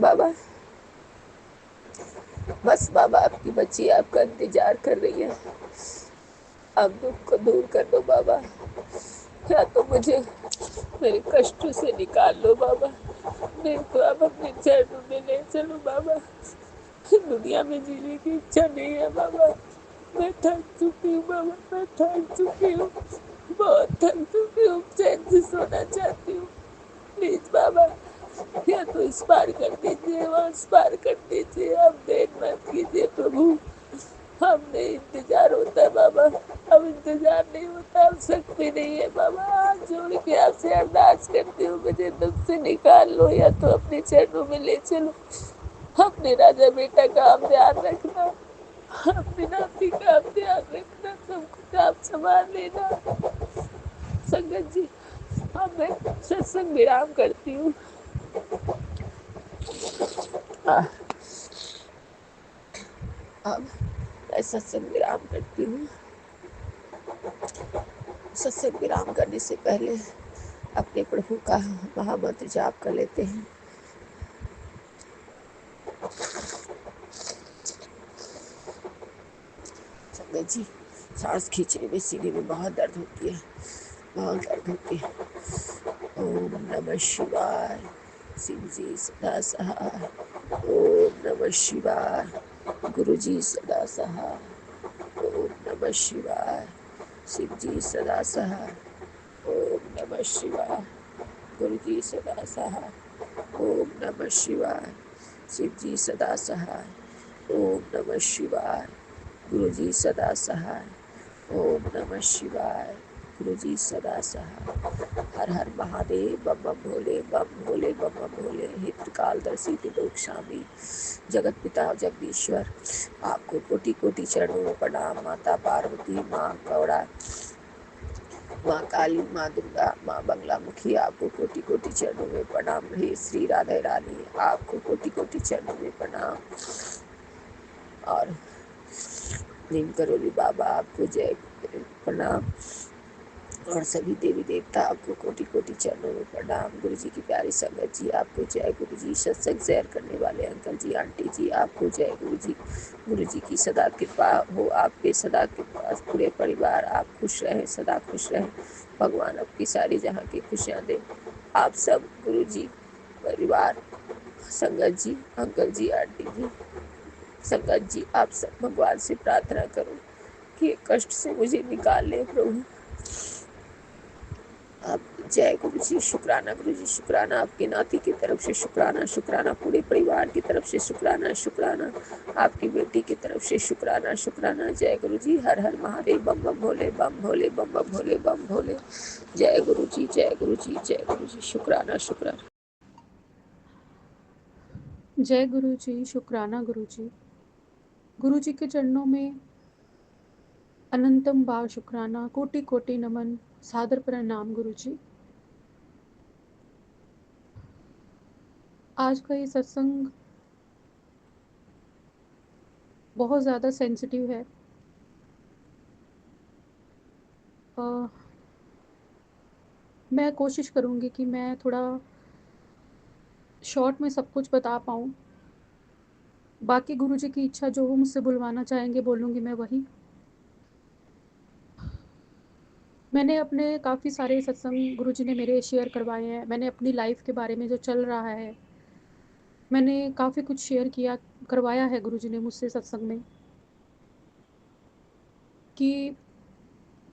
बाबा बस बाबा आपकी बच्ची आपका इंतजार कर रही है। आप दुख को दूर कर दो बाबा, या तो मुझे मेरे कष्टों से निकाल लो बाबा, नहीं तो आप अपने चरणों में ले चलो बाबा। दुनिया में जीने की इच्छा नहीं है बाबा। मैं थक चुकी हूँ बाबा, मैं थक चुकी हूँ, बहुत थक चुकी हूँ। चैन से सोना चाहती हूँ। प्लीज बाबा, या तो इस पार कर दीजिए, वहाँ इस पार कर दीजिए। आप देर मत कीजिए प्रभु। हमने इंतजार होता है बाबा, अब इंतजार नहीं होता, अब सकते नहीं है बाबा। हाथ जोड़ के आपसे अरदास करती हूँ, मुझे दुख से निकाल लो, या तो अपने चरणों में ले चलो। अपने राजा बेटा का आप ध्यान रखना, अपनी नाती का आप ध्यान रखना, सब कुछ आप संभाल लेना। संगत जी, अब मैं सत्संग विराम करती हूँ। अब मैं सत्संग विराम करती हूँ। सत्संग विराम करने से पहले अपने प्रभु का महामंत्र जाप कर लेते हैं। संगत जी, सांस खींचने में सीने में बहुत दर्द होती है, बहुत दर्द होती है। ओम नमः शिवाय, शिव जी सदा सहाय। ओम नमः शिवाय, गुरु जी सदा सहाय। ओम नमः शिवाय, शिव जी सदा सहाय। ओम नमः शिवाय, गुरु जी सदा सहाय। ओम नमः शिवाय, शिव जी सदा सहाय। ओम नमः शिवाय, गुरु जी सदा सहाय। ओम नमः शिवाय, गुरु जी सदा सहाय। हर हर महादेव, बम बम भोले, बम भोले, बम बम भोले। हे त्रिकालदर्शी त्रिलोक स्वामी, जगत पिता जगदीश्वर, आपको कोटि कोटि चरणों में प्रणाम। माता पार्वती, माँ कौड़ा, माँ काली, माँ दुर्गा, माँ बंगला मुखी, आपको कोटि कोटि चरणों में प्रणाम। रही श्री राधे रानी, आपको कोटि कोटि चरणों में प्रणाम। और नीम करोली बाबा, आपको जय प्रणाम। और सभी देवी देवता, आपको कोटि कोटि चरणों में प्रणाम। गुरु जी की प्यारी संगत जी, आपको जय। गुरु जी सत्संग शेयर करने वाले अंकल जी, आंटी जी, आपको जय। गुरु जी की सदा कृपा हो आपके, सदा कृपा पूरे परिवार, आप खुश रहें, सदा खुश रहें। भगवान आपकी सारी जहाँ की खुशियाँ दे। आप सब गुरु जी परिवार, संगत जी, अंकल जी, आंटी जी, संगत जी, आप सब भगवान से प्रार्थना करो कि कष्ट से मुझे निकाल ले प्रभु। आप जय गुरु जी, शुक्राना गुरु जी, शुक्राना आपके नाती की तरफ से, शुक्राना शुक्राना पूरे परिवार की तरफ से, शुक्राना शुक्राना आपकी बेटी की तरफ से, शुक्राना शुक्राना। जय गुरु जी, हर हर महादेव, बम बम भोले, बम भोले, बम बम भोले, बम भोले। जय गुरु जी, जय गुरु जी, जय गुरु जी, शुक्राना शुक्राना। जय गुरु जी, शुक्राना गुरु जी। गुरु जी के चरणों में अनंतम बार शुक्राना, कोटि कोटि नमन, सादर प्रणाम गुरु जी। आज का ये सत्संग बहुत ज़्यादा सेंसिटिव है। मैं कोशिश करूँगी कि मैं थोड़ा शॉर्ट में सब कुछ बता पाऊँ। बाकी गुरु जी की इच्छा, जो वो मुझसे बुलवाना चाहेंगे बोलूँगी मैं वही। मैंने अपने काफ़ी सारे सत्संग गुरु जी ने मेरे शेयर करवाए हैं। मैंने अपनी लाइफ के बारे में जो चल रहा है, मैंने काफ़ी कुछ शेयर करवाया है गुरु जी ने मुझसे सत्संग में, कि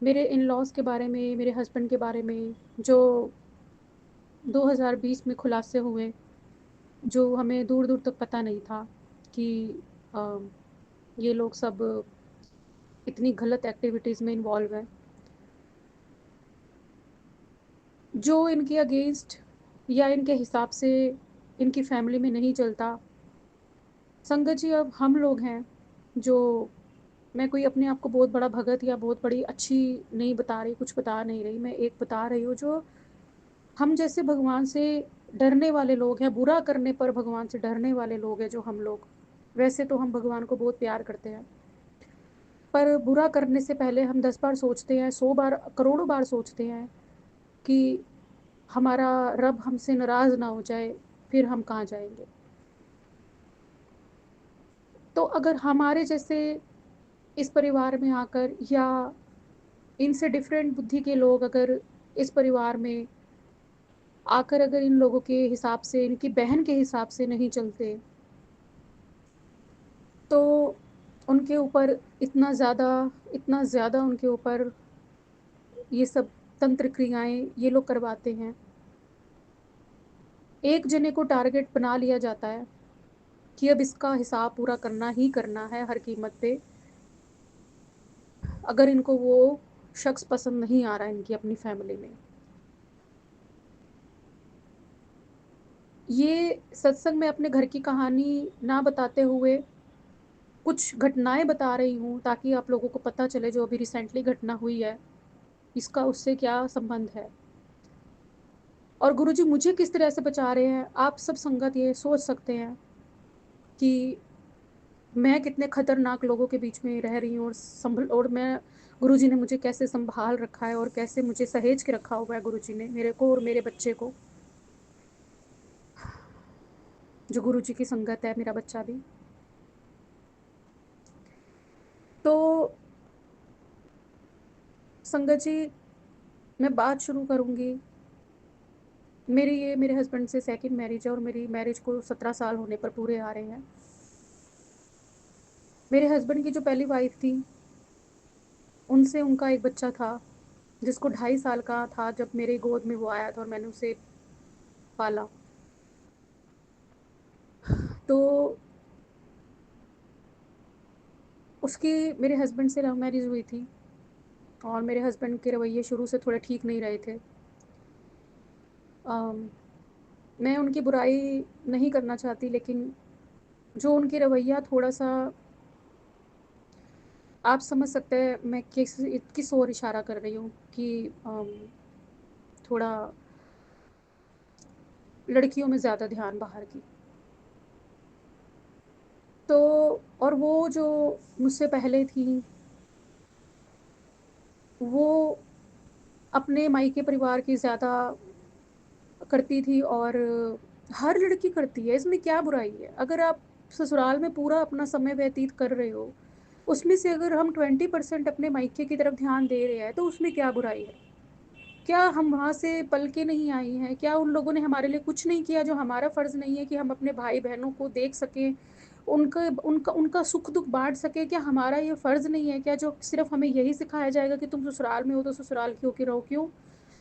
मेरे इन लॉज़ के बारे में, मेरे हस्बैंड के बारे में, जो 2020 में खुलासे हुए, जो हमें दूर दूर तक पता नहीं था कि अ, ये लोग सब इतनी गलत एक्टिविटीज़ में इन्वॉल्व हैं, जो इनके अगेंस्ट या इनके हिसाब से इनकी फैमिली में नहीं चलता। संगत जी, अब हम लोग हैं जो मैं कोई अपने आप को बहुत बड़ा भगत या बहुत बड़ी अच्छी नहीं बता रही, कुछ बता नहीं रही। मैं एक बता रही हूँ जो हम जैसे भगवान से डरने वाले लोग हैं, बुरा करने पर भगवान से डरने वाले लोग हैं जो हम लोग, वैसे तो हम भगवान को बहुत प्यार करते हैं। पर बुरा करने से पहले हम 10 बार सोचते हैं, 100 बार, करोड़ों बार सोचते हैं कि हमारा रब हमसे नाराज़ ना हो जाए, फिर हम कहाँ जाएँगे। तो अगर हमारे जैसे इस परिवार में आकर या इनसे डिफरेंट बुद्धि के लोग अगर इस परिवार में आकर अगर इन लोगों के हिसाब से, इनकी बहन के हिसाब से नहीं चलते, तो उनके ऊपर इतना ज़्यादा उनके ऊपर ये सब तंत्र क्रियाएँ ये लोग करवाते हैं। एक जने को टारगेट बना लिया जाता है कि अब इसका हिसाब पूरा करना ही करना है हर कीमत पे। अगर इनको वो शख्स पसंद नहीं आ रहा है इनकी अपनी फैमिली में। ये सत्संग में अपने घर की कहानी ना बताते हुए कुछ घटनाएँ बता रही हूँ ताकि आप लोगों को पता चले जो अभी रिसेंटली घटना हुई है, इसका उससे क्या संबंध है। और गुरुजी मुझे किस तरह से बचा रहे हैं, आप सब संगत ये सोच सकते हैं कि मैं कितने खतरनाक लोगों के बीच में रह रही हूँ और मैं गुरुजी ने मुझे कैसे सँभाल रखा है और कैसे मुझे सहेज के रखा हुआ है गुरुजी ने मेरे को और मेरे बच्चे को। जो गुरुजी की संगत है, मेरा बच्चा भी। तो संगत जी, मैं बात शुरू करूँगी। मेरे हस्बैंड से सेकंड मैरिज है और मेरी मैरिज को 17 साल होने पर पूरे आ रहे हैं। मेरे हस्बैंड की जो पहली वाइफ़ थी, उनसे उनका एक बच्चा था, जिसको 2.5 साल का था जब मेरे गोद में वो आया था और मैंने उसे पाला। तो उसकी मेरे हस्बैंड से लव मैरिज हुई थी और मेरे हस्बैंड के रवैये शुरू से थोड़े ठीक नहीं रहे थे। अम, मैं उनकी बुराई नहीं करना चाहती लेकिन जो उनकी रवैया थोड़ा-सा आप समझ सकते हैं मैं किस ओर इशारा कर रही हूँ कि थोड़ा लड़कियों में ज़्यादा ध्यान बाहर की। तो और वो जो मुझसे पहले थी, वो अपने मायके परिवार की ज़्यादा करती थी और हर लड़की करती है, इसमें क्या बुराई है? अगर आप ससुराल में पूरा अपना समय व्यतीत कर रहे हो, उसमें से अगर हम 20% अपने मायके की तरफ ध्यान दे रहे हैं, तो उसमें क्या बुराई है? क्या हम वहाँ से पल के नहीं आई हैं? क्या उन लोगों ने हमारे लिए कुछ नहीं किया जो हमारा फ़र्ज़ नहीं है कि हम अपने भाई-बहनों को देख सकें, उनका उनका उनका सुख-दुःख बाँट सकें? क्या हमारा ये फ़र्ज़ नहीं है क्या जो सिर्फ़ हमें यही सिखाया जाएगा कि तुम ससुराल में हो तो ससुराल की होके रहो? क्यों?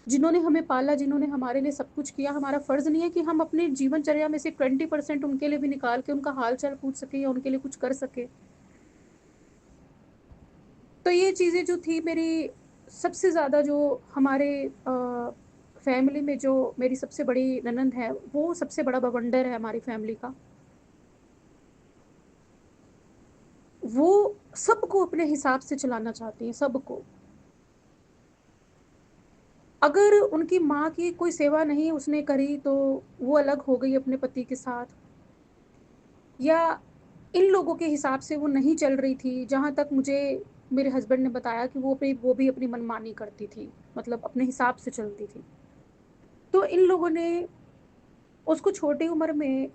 जिन्होंने हमें पाला, जिन्होंने हमारे लिए सब कुछ किया, हमारा फ़र्ज़ नहीं है कि हम अपनी जीवनचर्या में से 20% उनके लिए भी निकाल के उनका हाल-चाल पूछ सकें या उनके लिए कुछ कर सकें? तो ये चीज़ें जो थी मेरी सबसे ज़्यादा जो हमारे फैमिली में जो मेरी सबसे बड़ी ननंद है, वो सबसे बड़ा बवंडर है हमारी फैमिली का। वो सबको अपने हिसाब से चलाना चाहती हैं, सबको। अगर उनकी माँ की कोई सेवा नहीं उसने करी तो वो अलग हो गई अपने पति के साथ या इन लोगों के हिसाब से वो नहीं चल रही थी, जहाँ तक मुझे मेरे हस्बैंड ने बताया कि वो भी अपनी मनमानी करती थी, मतलब अपने हिसाब से चलती थी। तो इन लोगों ने उसको छोटी उम्र में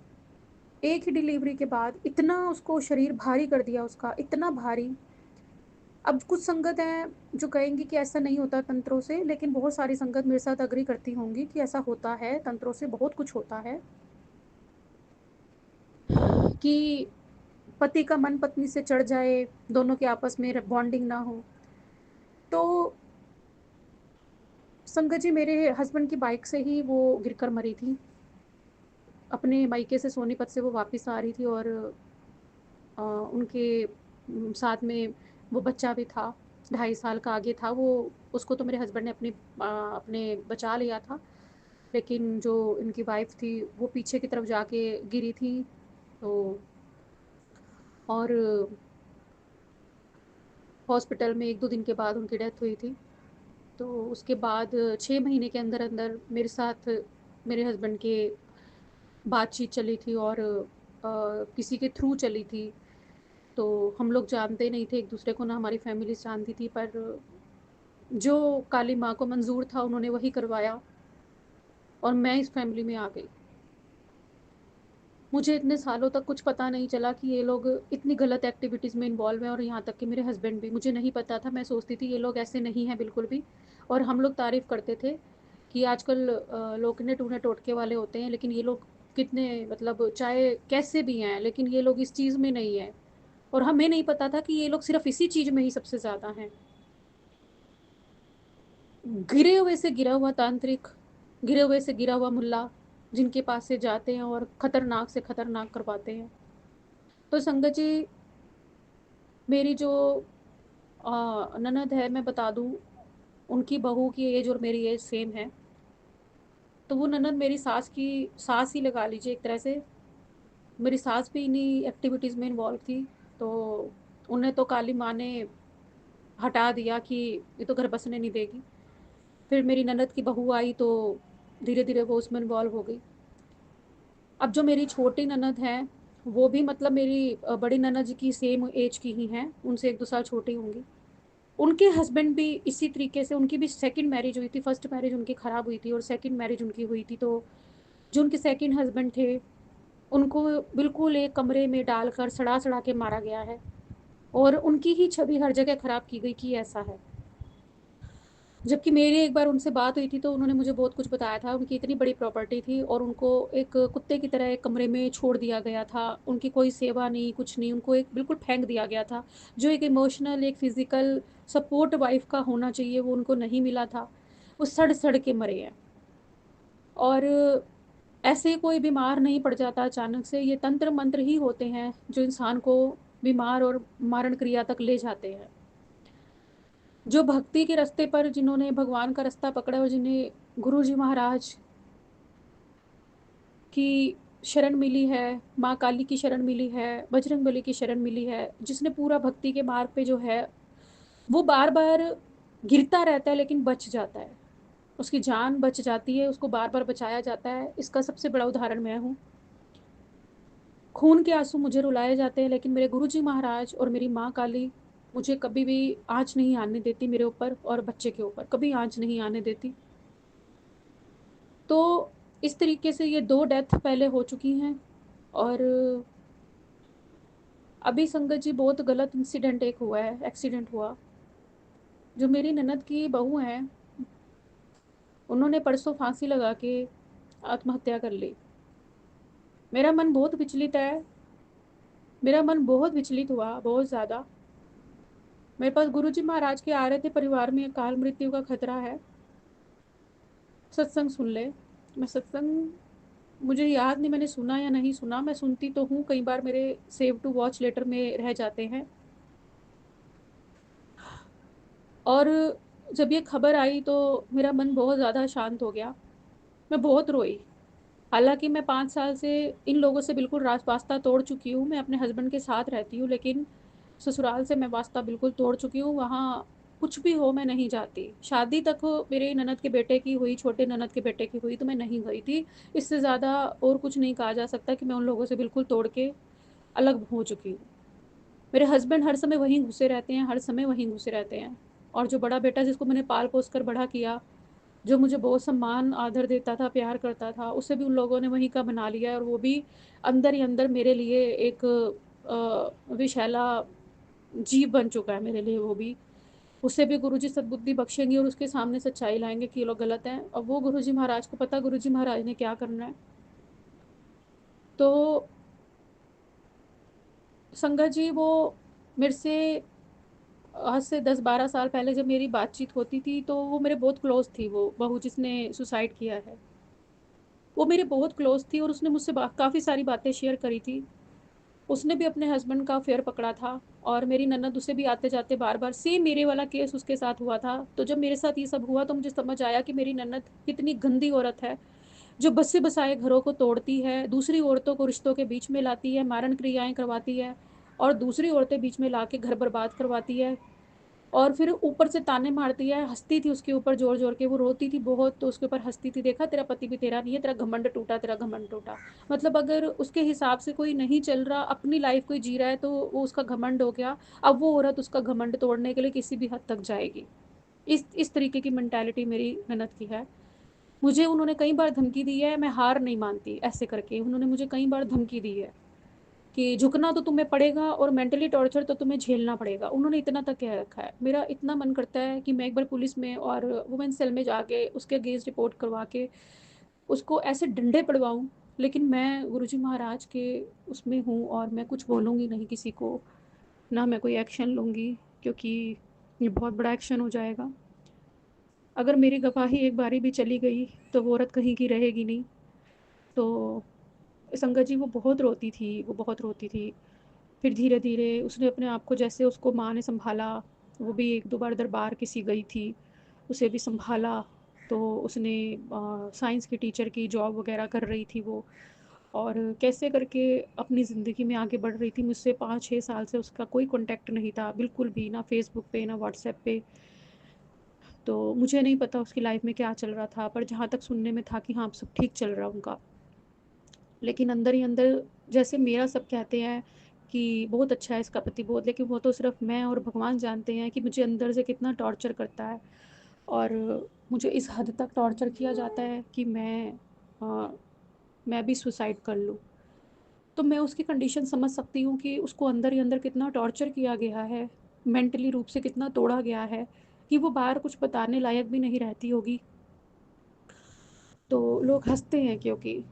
एक ही डिलीवरी के बाद इतना उसको शरीर भारी कर दिया उसका, इतना भारी। अब कुछ संगत हैं जो कहेंगी कि ऐसा नहीं होता तंत्रों से, लेकिन बहुत सारी संगत मेरे साथ एग्री करती होंगी कि ऐसा होता है, तंत्रों से बहुत कुछ होता है कि पति का मन पत्नी से चढ़ जाए, दोनों के आपस में बॉन्डिंग ना हो। तो संगत जी मेरे हस्बैंड की बाइक से ही वो गिरकर मरी थी। अपने मायके से सोनीपत से वो वापस आ रही थी और उनके साथ में वो बच्चा भी था, 2.5 साल का आगे था वो। उसको तो मेरे हस्बैंड ने अपने बचा लिया था, लेकिन जो इनकी वाइफ़ थी, वो पीछे की तरफ जाके गिरी थी। तो और हॉस्पिटल में 1-2 दिन के बाद उनकी डेथ हुई थी। तो उसके बाद 6 महीने के अंदर-अंदर मेरे साथ मेरे हस्बैंड के बातचीत चली थी और किसी के थ्रू चली थी। तो हम लोग जानते नहीं थे एक-दूसरे को, ना हमारी फैमिलीज़ जानती थी, पर जो काली माँ को मंज़ूर था उन्होंने वही करवाया और मैं इस फैमिली में आ गई। मुझे इतने सालों तक कुछ पता नहीं चला कि ये लोग इतनी गलत एक्टिविटीज़ में इन्वॉल्व हैं, और यहाँ तक कि मेरे हस्बैंड भी, मुझे नहीं पता था। मैं सोचती थी ये लोग ऐसे नहीं हैं बिल्कुल भी, और हम लोग तारीफ़ करते थे कि आजकल लोग कितने टूने टोटके वाले होते हैं, लेकिन ये लोग कितने, मतलब चाहे कैसे भी हैं, लेकिन ये लोग इस चीज़ में नहीं हैं। और हमें नहीं पता था कि ये लोग सिर्फ़ इसी चीज़ में ही सबसे ज़्यादा हैं। गिरे हुए से गिरा हुआ तांत्रिक, गिरे हुए से गिरा हुआ मुल्ला, जिनके पास से जाते हैं और खतरनाक से खतरनाक करवाते हैं। तो संगत जी, मेरी जो ननद है, मैं बता दूँ, उनकी बहू की एज और मेरी एज सेम है। तो वो ननद मेरी सास की सास ही लगा लीजिए एक तरह से। मेरी सास भी इन्हीं एक्टिविटीज़ में इन्वॉल्व थी। तो उन्हें तो काली माँ ने हटा दिया कि ये तो घर बसने नहीं देगी। फिर मेरी ननद की बहू आई तो धीरे-धीरे वो उसमें इन्वॉल्व हो गई। अब जो मेरी छोटी ननद है, वो भी मतलब मेरी बड़ी ननद जी की सेम ऐज की ही हैं, उनसे 1-2 साल छोटी होंगी। उनके हस्बैंड भी इसी तरीके से, उनकी भी सेकंड मैरिज हुई थी, फर्स्ट मैरिज उनकी खराब हुई थी और सेकंड मैरिज उनकी हुई थी। तो जो उनके सेकंड हस्बैंड थे, उनको बिल्कुल एक कमरे में डालकर सड़ा-सड़ा के मारा गया है, और उनकी ही छवि हर जगह खराब की गई कि ऐसा है। जबकि मेरी एक बार उनसे बात हुई थी तो उन्होंने मुझे बहुत कुछ बताया था। उनकी इतनी बड़ी प्रॉपर्टी थी और उनको एक कुत्ते की तरह एक कमरे में छोड़ दिया गया था। उनकी कोई सेवा नहीं, कुछ नहीं, उनको एक बिल्कुल फेंक दिया गया था। जो एक इमोशनल, एक फ़िज़िकल सपोर्ट वाइफ़ का होना चाहिए, वो उनको नहीं मिला था। वो सड़-सड़ के मरे हैं। और ऐसे कोई बीमार नहीं पड़ जाता अचानक से, ये तंत्र मंत्र ही होते हैं जो इंसान को बीमार और मारण क्रिया तक ले जाते हैं। जो भक्ति के रास्ते पर, जिन्होंने भगवान का रास्ता पकड़ा और जिन्हें गुरुजी महाराज की शरण मिली है, माँ काली की शरण मिली है, बजरंगबली की शरण मिली है, जिसने पूरा भक्ति के मार्ग पे जो है, वो बार-बार गिरता रहता है लेकिन बच जाता है। उसकी जान बच जाती है, उसको बार-बार बचाया जाता है। इसका सबसे बड़ा उदाहरण मैं हूँ। खून के आँसू मुझे रुलाए जाते हैं, लेकिन मेरे गुरुजी महाराज और मेरी माँ काली मुझे कभी भी आँच नहीं आने देती मेरे ऊपर और बच्चे के ऊपर, कभी आँच नहीं आने देती। तो इस तरीके से ये 2 डेथ पहले हो चुकी हैं, और अभी संगत जी बहुत गलत इंसिडेंट एक हुआ है, एक्सीडेंट हुआ। जो मेरी ननद की बहू हैं, उन्होंने परसों फांसी लगा के आत्महत्या कर ली। मेरा मन बहुत विचलित है, मेरा मन बहुत विचलित हुआ, बहुत ज़्यादा। मेरे पास गुरुजी महाराज के आ रहे थे, परिवार में अकाल मृत्यु का खतरा है, सत्संग सुन ले। मैं सत्संग, मुझे याद नहीं मैंने सुना या नहीं सुना, मैं सुनती तो हूँ, कई बार मेरे सेव टू वॉच लेटर में रह जाते हैं। और जब ये खबर आई तो मेरा मन बहुत ज़्यादा शांत हो गया। मैं बहुत रोई। हालाँकि मैं 5 साल से इन लोगों से बिल्कुल वास्ता तोड़ चुकी हूँ। मैं अपने हस्बैंड के साथ रहती हूँ, लेकिन ससुराल से मैं वास्ता बिल्कुल तोड़ चुकी हूँ। वहाँ कुछ भी हो, मैं नहीं जाती। शादी तक मेरे ननद के बेटे की हुई, छोटे ननद के बेटे की हुई, तो मैं नहीं गई थी। इससे ज़्यादा और कुछ नहीं कहा जा सकता कि मैं उन लोगों से बिल्कुल तोड़ के अलग हो चुकी हूँ। मेरे हस्बैंड हर समय वहीं घुसे रहते हैं, हर समय वहीं घुसे रहते हैं। और जो बड़ा बेटा जिसको मैंने पाल-पोस कर बड़ा किया, जो मुझे बहुत सम्मान आदर देता था, प्यार करता था, उसे भी उन लोगों ने वहीं का बना लिया है, और वो भी अंदर ही अंदर मेरे लिए एक विषैला जीव बन चुका है मेरे लिए वो भी। उसे भी गुरुजी सद्बुद्धि बख्शेंगे और उसके सामने सच्चाई लाएँगे कि ये लोग गलत हैं। अब वो गुरुजी महाराज को पता, गुरुजी महाराज ने क्या करना है। तो संगत जी, वो मेरे से आज से 10-12 साल पहले जब मेरी बातचीत होती थी, तो वो मेरे बहुत क्लोज़ थी, वो बहू जिसने सुसाइड किया है। वो मेरे बहुत क्लोज़ थी और उसने मुझसे काफ़ी सारी बातें शेयर करी थी। उसने भी अपने हस्बैंड का अफ़ेयर पकड़ा था, और मेरी ननद उसे भी आते-जाते बार-बार सेम मेरे वाला केस उसके साथ हुआ था। तो जब मेरे साथ ये सब हुआ तो मुझे समझ आया कि मेरी ननद कितनी गंदी औरत है, जो बसे-बसाए घरों को तोड़ती है, दूसरी औरतों को रिश्तों के बीच में लाती है, मारण क्रियाएँ करवाती है, और दूसरी औरतें बीच में लाके घर बर्बाद करवाती है। और फिर ऊपर से ताने मारती है, हँसती थी उसके ऊपर ज़ोर-ज़ोर के, वो रोती थी बहुत तो उसके ऊपर हँसती थी, देखा तेरा पति भी तेरा नहीं है, तेरा घमंड टूटा, तेरा घमंड टूटा। मतलब अगर उसके हिसाब से कोई नहीं चल रहा, अपनी लाइफ़ कोई जी रहा है तो वो उसका घमंड हो गया, अब वो औरत उसका घमंड तोड़ने के लिए किसी भी हद तक जाएगी। इस तरीके की मेंटालिटी मेरी ननद की है। मुझे उन्होंने कई बार धमकी दी है, मैं हार नहीं मानती, ऐसे करके उन्होंने मुझे कई बार धमकी दी है। कि झुकना तो तुम्हें पड़ेगा और मेंटली टॉर्चर तो तुम्हें झेलना पड़ेगा। उन्होंने इतना तक कह रखा है। मेरा इतना मन करता है कि मैं एक बार पुलिस में और वुमेन सेल में जाके उसके अगेंस्ट रिपोर्ट करवा के उसको ऐसे डंडे पड़वाऊँ। लेकिन मैं गुरुजी महाराज के उसमें हूँ और मैं कुछ बोलूँगी नहीं किसी को, ना मैं कोई एक्शन लूँगी क्योंकि ये बहुत बड़ा एक्शन हो जाएगा। अगर मेरी गवाही एक बारी भी चली गई तो वो औरत कहीं की रहेगी नहीं। तो संगत जी वो बहुत रोती थी, वो बहुत रोती थी। फिर धीरे-धीरे उसने अपने आप को जैसे उसको माँ ने सँभाला, वो भी 1-2 बार दरबार किसी गई थी, उसे भी सँभाला। तो उसने साइंस की टीचर की जॉब वग़ैरह कर रही थी वो और कैसे करके अपनी ज़िंदगी में आगे बढ़ रही थी। मुझसे 5-6 साल से उसका कोई कॉन्टैक्ट नहीं था, बिल्कुल भी, ना फ़ेसबुक पे, ना व्हाट्सएप पे। तो मुझे नहीं पता उसकी लाइफ़ में क्या चल रहा था, पर जहाँ तक सुनने में था कि हाँ, अब सब ठीक चल रहा है उनका। लेकिन अंदर ही अंदर जैसे मेरा सब कहते हैं कि बहुत अच्छा है इसका पति बहुत, लेकिन वो तो सिर्फ़ मैं और भगवान जानते हैं कि मुझे अंदर से कितना टॉर्चर करता है। और मुझे इस हद तक टॉर्चर किया जाता है कि अ, मैं भी सुसाइड कर लूँ। तो मैं उसकी कंडीशन समझ सकती हूँ कि उसको अंदर ही अंदर कितना टॉर्चर किया गया है, मेंटली रूप से कितना तोड़ा गया है, कि वो बाहर कुछ बताने लायक भी नहीं रहती होगी। तो लोग हँसते हैं क्योंकि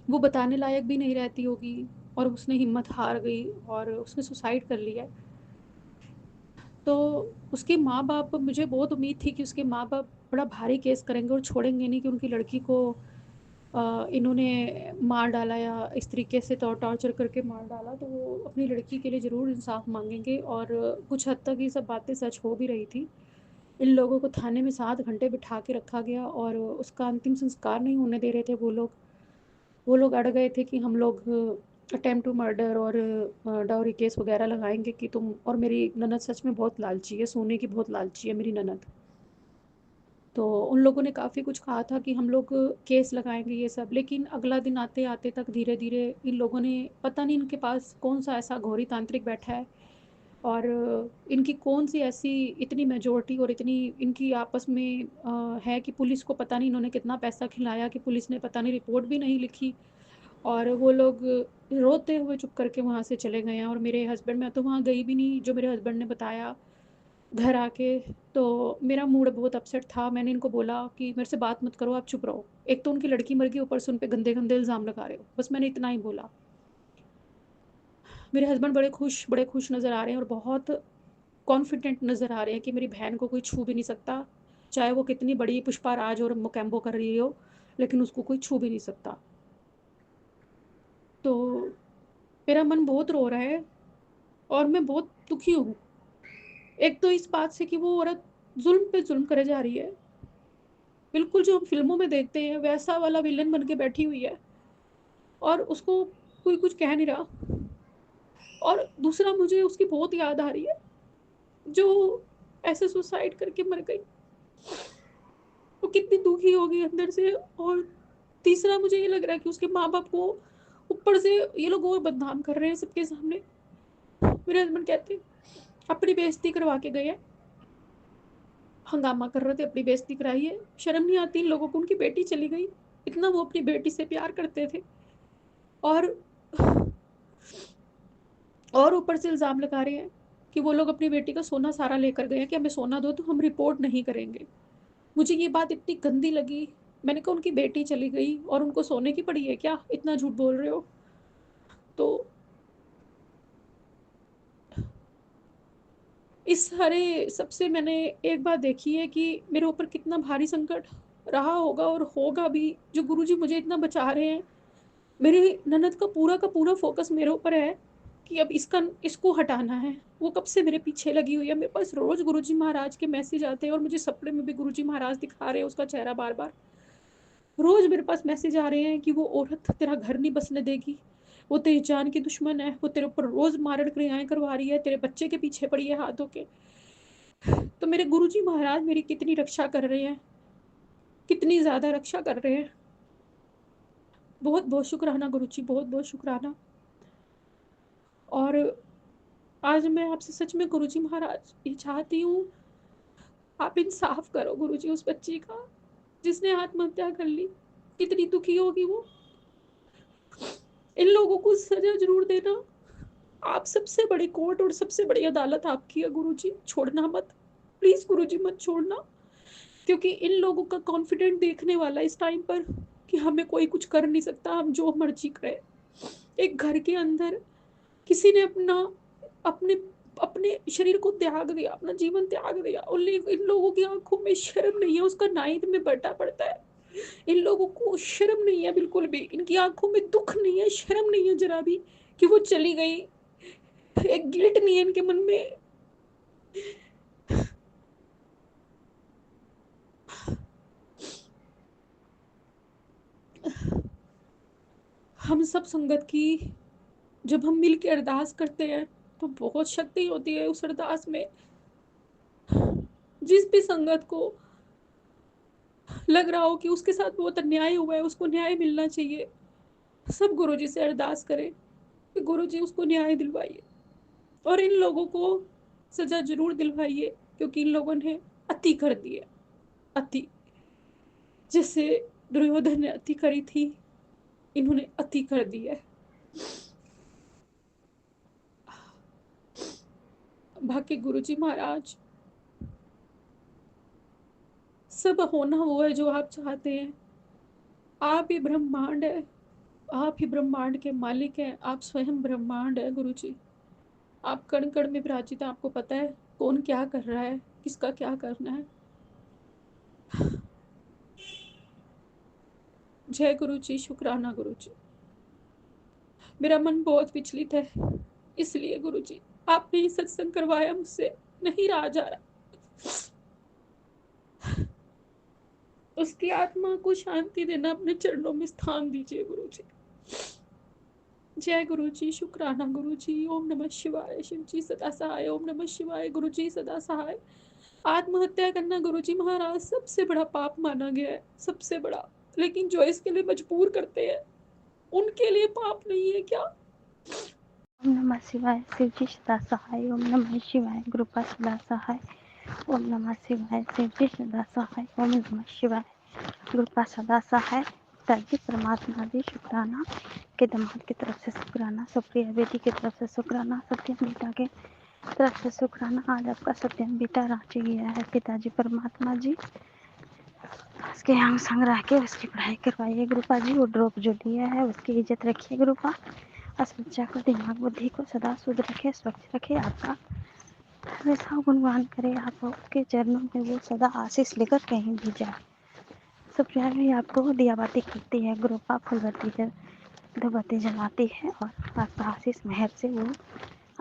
वो बताने लायक भी नहीं रहती होगी और उसने हिम्मत हार गई और उसने सुसाइड कर लिया। तो उसके माँ-बाप मुझे बहुत उम्मीद थी कि उसके माँ-बाप बड़ा भारी केस करेंगे और छोड़ेंगे नहीं कि उनकी लड़की को इन्होंने मार डाला या इस तरीके से टॉर्चर करके मार डाला, तो वो अपनी लड़की के लिए ज़रूर इंसाफ़ माँगेंगे और कुछ हद तक ये सब बातें सच हो भी रही थी। इन लोगों को थाने में 7 घंटे बिठा के रखा गया और उसका अंतिम संस्कार नहीं होने दे रहे थे वो लोग। वो लोग अड़ गए थे कि हम लोग अटेम्प्ट टू मर्डर और डाउरी केस वगैरह लगाएँगे कि तुम, और मेरी ननद सच में बहुत लालची है, सोने की बहुत लालची है मेरी ननद। तो उन लोगों ने काफ़ी कुछ कहा था कि हम लोग केस लगाएँगे ये सब, लेकिन अगला दिन आते-आते तक धीरे-धीरे इन लोगों ने पता नहीं इनके पास कौन-सा ऐसा घोरी तांत्रिक बैठा है और इनकी कौन-सी ऐसी इतनी मेजॉरिटी और इतनी इनकी आपस में है कि पुलिस को पता नहीं इन्होंने कितना पैसा खिलाया कि पुलिस ने पता नहीं रिपोर्ट भी नहीं लिखी और वो लोग रोते हुए चुप करके वहाँ से चले गए हैं और मेरे हस्बैंड, मैं तो वहाँ गई भी नहीं, जो मेरे हस्बैंड ने बताया घर आके, तो मेरा मूड बहुत अपसेट था। मैंने इनको बोला कि मेरे से बात मत करो, आप चुप रहो। एक तो उनकी लड़की मर गई, ऊपर से उन पे गंदे-गंदे इल्ज़ाम लगा रहे हो। बस मैंने इतना ही बोला। मेरे हस्बैंड बड़े खुश नज़र आ रहे हैं और बहुत कॉन्फिडेंट नज़र आ रहे हैं कि मेरी बहन को कोई छू भी नहीं सकता। चाहे वो कितनी बड़ी पुष्पा राज और मोकेम्बो कर रही हो, लेकिन उसको कोई छू भी नहीं सकता। तो मेरा मन बहुत रो रहा है और मैं बहुत दुखी हूँ। एक तो इस बात से कि वो औरत ज़ुल्म पे ज़ुल्म करे जा रही है। बिल्कुल जो हम फ़िल्मों में देखते हैं वैसा वाला विलेन बन के बैठी हुई है और उसको कोई कुछ कह नहीं रहा। और दूसरा मुझे उसकी बहुत याद आ रही है, जो ऐसे सुसाइड करके मर गई। वो कितनी दुखी होगी अंदर से। और तीसरा मुझे ये लग रहा है कि उसके माँ-बाप को ऊपर से ये लोग और बदनाम कर रहे हैं सबके सामने। मेरे हस्बैंड कहते हैं, अपनी बेइज़्ज़ती करवा के गए हैं, हंगामा कर रहे थे, अपनी बेइज़्ज़ती कराई है। शर्म नहीं आती इन लोगों को, उनकी बेटी चली गई। इतना वो अपनी बेटी से प्यार करते थे और ऊपर से इल्ज़ाम लगा रहे हैं कि वो लोग अपनी बेटी का सोना सारा लेकर गए हैं कि हमें सोना दो तो हम रिपोर्ट नहीं करेंगे। मुझे ये बात इतनी गंदी लगी। मैंने कहा उनकी बेटी चली गई और उनको सोने की पड़ी है क्या? इतना झूठ बोल रहे हो? तो इस सारे सबसे मैंने एक बात देखी है कि मेरे ऊपर कितना भारी संकट रहा होगा और होगा भी, जो गुरुजी मुझे इतना बचा रहे हैं। मेरी ननद का पूरा फ़ोकस मेरे ऊपर है कि अब इसको हटाना है। वो कब से मेरे पीछे लगी हुई है। मेरे पास रोज़ गुरुजी महाराज के मैसेज आते हैं और मुझे सपने में भी गुरुजी महाराज दिखा रहे हैं उसका चेहरा बार-बार। रोज़ मेरे पास मैसेज आ रहे हैं कि वो औरत तेरा घर नहीं बसने देगी, वो तेरी जान की दुश्मन है, वो तेरे ऊपर रोज़ मारण क्रियाएँ करवा रही है, तेरे बच्चे के पीछे पड़ी है हाथ धो के। तो मेरे गुरुजी महाराज मेरी कितनी रक्षा कर रहे हैं, कितनी ज़्यादा रक्षा कर रहे हैं। बहुत बहुत शुक्राना गुरुजी, बहुत बहुत शुक्राना। और आज मैं आपसे सच में गुरुजी महाराज ये चाहती हूँ, आप इंसाफ करो गुरुजी उस बच्ची का जिसने आत्महत्या कर ली। कितनी दुखी होगी वो। इन लोगों को सजा जरूर देना। आप सबसे बड़ी कोर्ट और सबसे बड़ी अदालत आपकी है गुरुजी, छोड़ना मत, प्लीज गुरुजी मत छोड़ना। क्योंकि इन लोगों का कॉन्फिडेंट देखने वाला इस टाइम पर कि हमें कोई कुछ कर नहीं सकता, हम जो मर्जी करें। एक घर के अंदर किसी ने अपने अपने शरीर को त्याग दिया, अपना जीवन त्याग दिया, और इन लोगों की आंखों में शर्म नहीं है, उसका नाइट में बटा पड़ता है। इन लोगों को शर्म नहीं है बिल्कुल भी, इनकी आंखों में दुख नहीं है, शर्म नहीं है जरा भी कि वो चली गई। एक गिल्ट नहीं है इनके मन में। हम सब संगत की जब हम मिल के अरदास करते हैं तो बहुत शक्ति होती है उस अरदास में। जिस भी संगत को लग रहा हो कि उसके साथ बहुत अन्याय हुआ है, उसको न्याय मिलना चाहिए, सब गुरुजी से अरदास करें कि गुरुजी उसको न्याय दिलवाइए और इन लोगों को सजा जरूर दिलवाइए, क्योंकि इन लोगों ने अति कर दी है। अति, जैसे दुर्योधन ने अति करी थी, इन्होंने अति कर दी है। बाकी गुरुजी महाराज, सब होना वो है जो आप चाहते हैं। आप ही ब्रह्मांड है, आप ही ब्रह्मांड के मालिक हैं, आप स्वयं ब्रह्मांड है गुरुजी। आप कण कण में विराजित हैं, आपको पता है कौन क्या कर रहा है, किसका क्या करना है। जय गुरुजी, शुक्राना गुरुजी। मेरा मन बहुत विचलित है, इसलिए गुरुजी आपने ये सत्संग करवाया, मुझसे नहीं रहा जा रहा। उसकी आत्मा को शांति देना, अपने चरणों में स्थान दीजिए गुरुजी। जय गुरुजी, शुक्राना गुरुजी। ओम नमः शिवाय। शिव जी सदा सहाय। ओम नमः शिवाय। गुरुजी सदा सहाय। आत्महत्या करना गुरुजी महाराज सबसे बड़ा पाप माना गया है, सबसे बड़ा। लेकिन जो इसके लिए मजबूर करते हैं उनके लिए पाप नहीं है क्या? ओम नमः शिवाय। शिव जी सदा सहाय। ओम नमः शिवाय। कृपा सदा सहाय। ओम नमः शिवाय। शिव जी सदा सहाय। ओम नमः शिवाय। कृपा सदा सहाय। पिताजी परमात्मा जी शुक्राना, के दामाद की तरफ से शुक्राना, सुप्रिया बेटी की तरफ से शुक्राना, सत्यम बेटा के तरफ से शुक्राना। आज आपका सत्यम बेटा रांची गया है पिताजी परमात्मा जी, उसके यहाँ संग्रह के उसकी पढ़ाई करवाइए गुरुपा जी। वो ड्रॉप जो लिया है उसकी इज्जत रखिए गुरुपा। उस बच्चा को दिमाग बुद्धि को सदा शुद्ध रखे, स्वच्छ रखे, आपका हमेशा गुणगान करे, आप उसके चरणों में वो सदा आशीष लेकर कहीं भी जाए। सुप्रिया भी आपको दिया बाती करती है गुरुपा, फूलबत्ती धूपबत्ती जलाती है और आपका आशीष मेहर से वो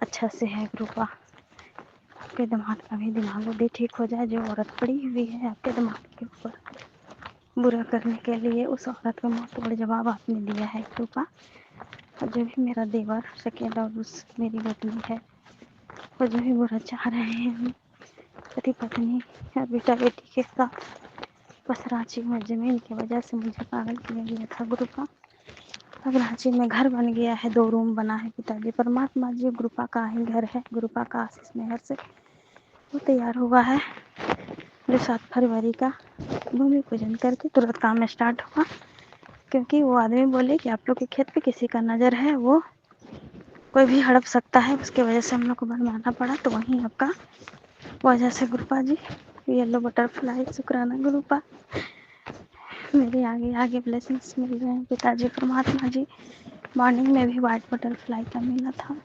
अच्छा से है गुरुपा। आपके दिमाग का भी दिमाग बुद्धि ठीक हो जाए। जो औरत पड़ी हुई है आपके दिमाग के ऊपर बुरा करने के लिए, उस औरत का मुँह तोड़ जवाब आपने दिया है गुरुपा। और जो भी मेरा देवर शकील और उस मेरी पत्नी है, वो जो भी बुरा चाह रहे हैं पति पत्नी और बेटा बेटी के साथ, बस रांची में ज़मीन की वजह से मुझे पागल किया गया था गुरुपा। अब रांची में घर बन गया है, 2 रूम बना है पिताजी परमात्मा जी। गुरुपा का ही घर है, गुरुपा का आशीष मेहर से वो तैयार हुआ है। जो 7 फरवरी का भूमि पूजन करके तुरंत काम स्टार्ट हुआ, क्योंकि वो आदमी बोले कि आप लोग के खेत पे किसी का नज़र है, वो कोई भी हड़प सकता है, उसके वजह से हम लोग को बनवाना पड़ा। तो वहीं आपका वजह से गुरुपा जी येलो बटरफ्लाई शुक्राना गुरुपा। मेरे आगे आगे ब्लेसिंग्स मिल रहे हैं पिताजी परमात्मा जी। मॉर्निंग में भी वाइट बटरफ्लाई का मेला था,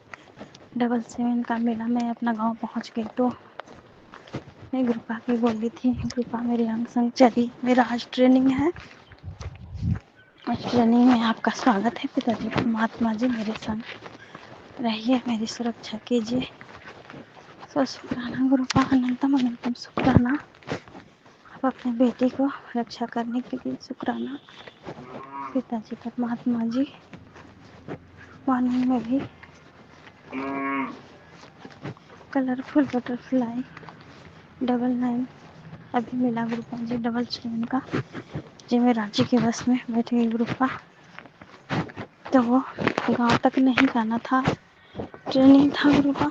777 का मेला। मैं अपना गांव पहुंच गई तो मैं गुरुपा की बोली थी, गुरुपा मेरे अंग संग चली, मेरा आज ट्रेनिंग है, इस ट्रेनिंग में आपका स्वागत है पिताजी परमात्मा जी। मेरे संग रहिए, मेरी सुरक्षा कीजिए। सो शुक्राना गुरुपा, अनंतम अनंतम शुक्राना। आप अपने बेटे को रक्षा करने के लिए शुक्राना पिताजी परमात्मा जी। मॉर्निंग में भी कलरफुल बटरफ्लाई 99 अभी मिला ग्रुपा जी 777 का, जी मैं रांची के बस में बैठ गई ग्रुपा। तो वो गांव तक नहीं जाना था, ट्रेनिंग था ग्रुपा,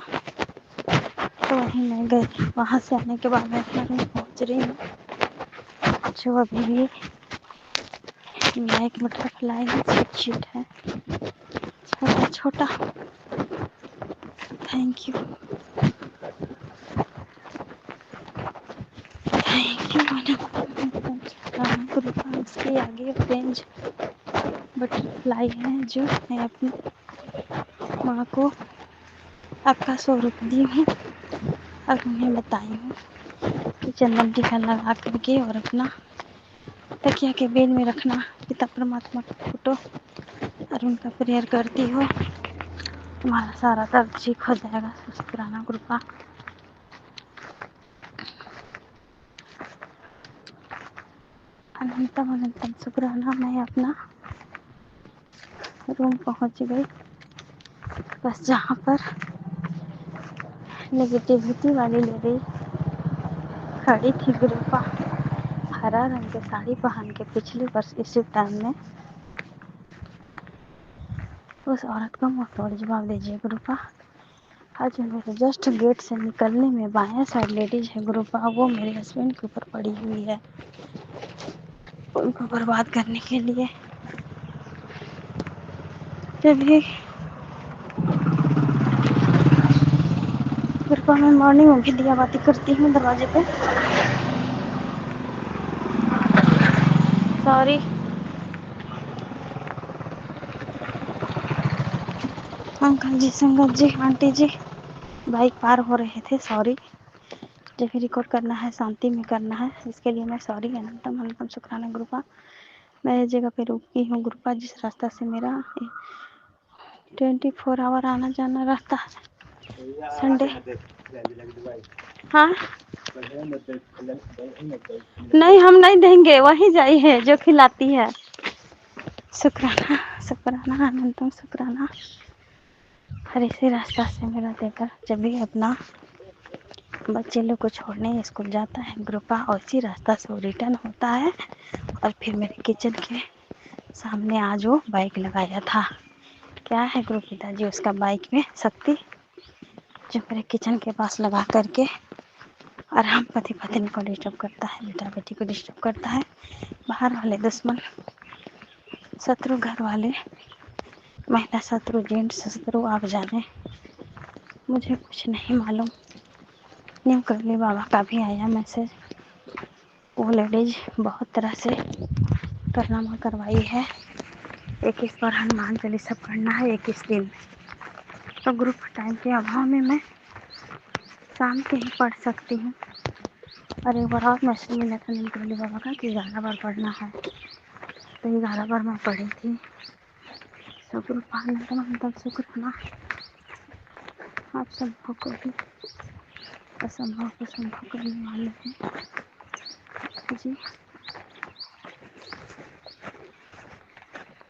तो वहीं मैं गई। वहाँ से आने के बाद मैं अपना रूम पहुँच रही हूँ, जो अभी भी ब्लैक बटरफ्लाई बेडशीट है, छोटा छोटा। थैंक यू ग्रुपा। इसके आगे ऑरेंज बटरफ्लाई है, जो मैं अपनी माँ को आपका 100 रुपये दी हूँ और उन्हें बताई हूँ कि चंदन टीका लगा करके और अपना तकिया के बेल में रखना पिता परमात्मा का फोटो, और उनका प्रेयर करती हो, तुम्हारा सारा दर्द ठीक हो जाएगा। शुक्राना ग्रुपा। अनंतम अनंतम शुक्राना। मैं अपना रूम पहुंच गई, बस जहाँ पर नेगेटिविटी वाली लेडी खड़ी थी ग्रुपा, हरा रंग की साड़ी पहन के पिछले वर्ष इसी टाइम में, उस औरत को मुंह तोड़ जवाब दीजिए ग्रुपा। आज मेरे जस्ट गेट से निकलने में बाएं साइड लेडीज है ग्रुपा, वो मेरे हस्बैंड के ऊपर पड़ी हुई है, उनको बर्बाद करने के लिए। चलिए ग्रुपा, मैं मॉर्निंग में भी दिया बाती करती हूँ दरवाजे पे। सॉरी अंकल जी, संगत जी, आंटी जी, बाइक पार हो रहे थे, सॉरी। जब भी रिकॉर्ड करना है शांति में करना है, इसके लिए मैं सॉरी। अनंतम अनंतम शुक्राना ग्रुपा। मैं इस जगह पे रुकी हूँ ग्रुपा, जिस रास्ता से मेरा 24 आवर आना जाना रहता है संडे। हाँ नहीं, हम नहीं देंगे, वही जाई है जो खिलाती है। शुक्राना शुक्राना अनंतम शुक्राना। हर इसी रास्ता से मेरा देकर जब भी अपना बच्चे लोग को छोड़ने स्कूल जाता है ग्रुपा, और इसी रास्ता से वो रिटर्न होता है, और फिर मेरे किचन के सामने आज वो बाइक लगाया था। क्या है ग्रुप पिताजी उसका बाइक में शक्ति, जो मेरे किचन के पास लगा करके और हम पति पत्नी को डिस्टर्ब करता है, बेटा बेटी को डिस्टर्ब करता है। बाहर वाले दुश्मन, शत्रु, घर वाले, महिला शत्रु, जेंट्स शत्रु, आप जाने, मुझे कुछ नहीं मालूम। न्यू करली बाबा का भी आया मैसेज, वो लेडीज बहुत तरह से कारनामा करवाई है। 21 बार हनुमान चालीसा पढ़ना है 21 दिन। तो ग्रुप टाइम के अभाव में मैं शाम के ही पढ़ सकती हूँ। और एक बार और मैसेज मिला था न्यू करली बाबा का कि 11 बार पढ़ना है, तो 11 बार मैं पढ़ी थी। तो ग्रुप अनंतम शुक्राना। आप सबको को भी असंभव को संभव करने वाले हैं जी।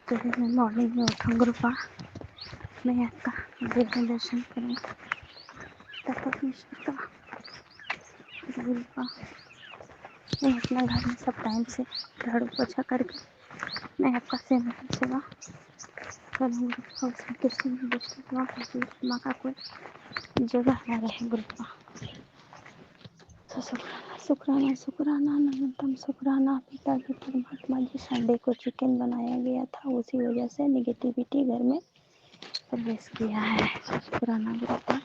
तो मैं मॉर्निंग में उठूँ ग्रुपा, मैं आपका दिव्य दर्शन करूँ तब तक ईश्वर का ग्रुपा। मैं अपना घर में सब टाइम से झाड़ू पोछा करके मैं आपका सेवा करूँगी, और उसमें किसी भी डिस्टर्ब माँ का कोई जगह न रहे ग्रुपा। तो शुक्राना शुक्राना अनंतम शुक्राना। पिताजी परमात्मा जी, संडे को चिकन बनाया गया था, उसी वजह से निगेटिविटी घर में प्रवेश किया है। शुक्राना ग्रुपा।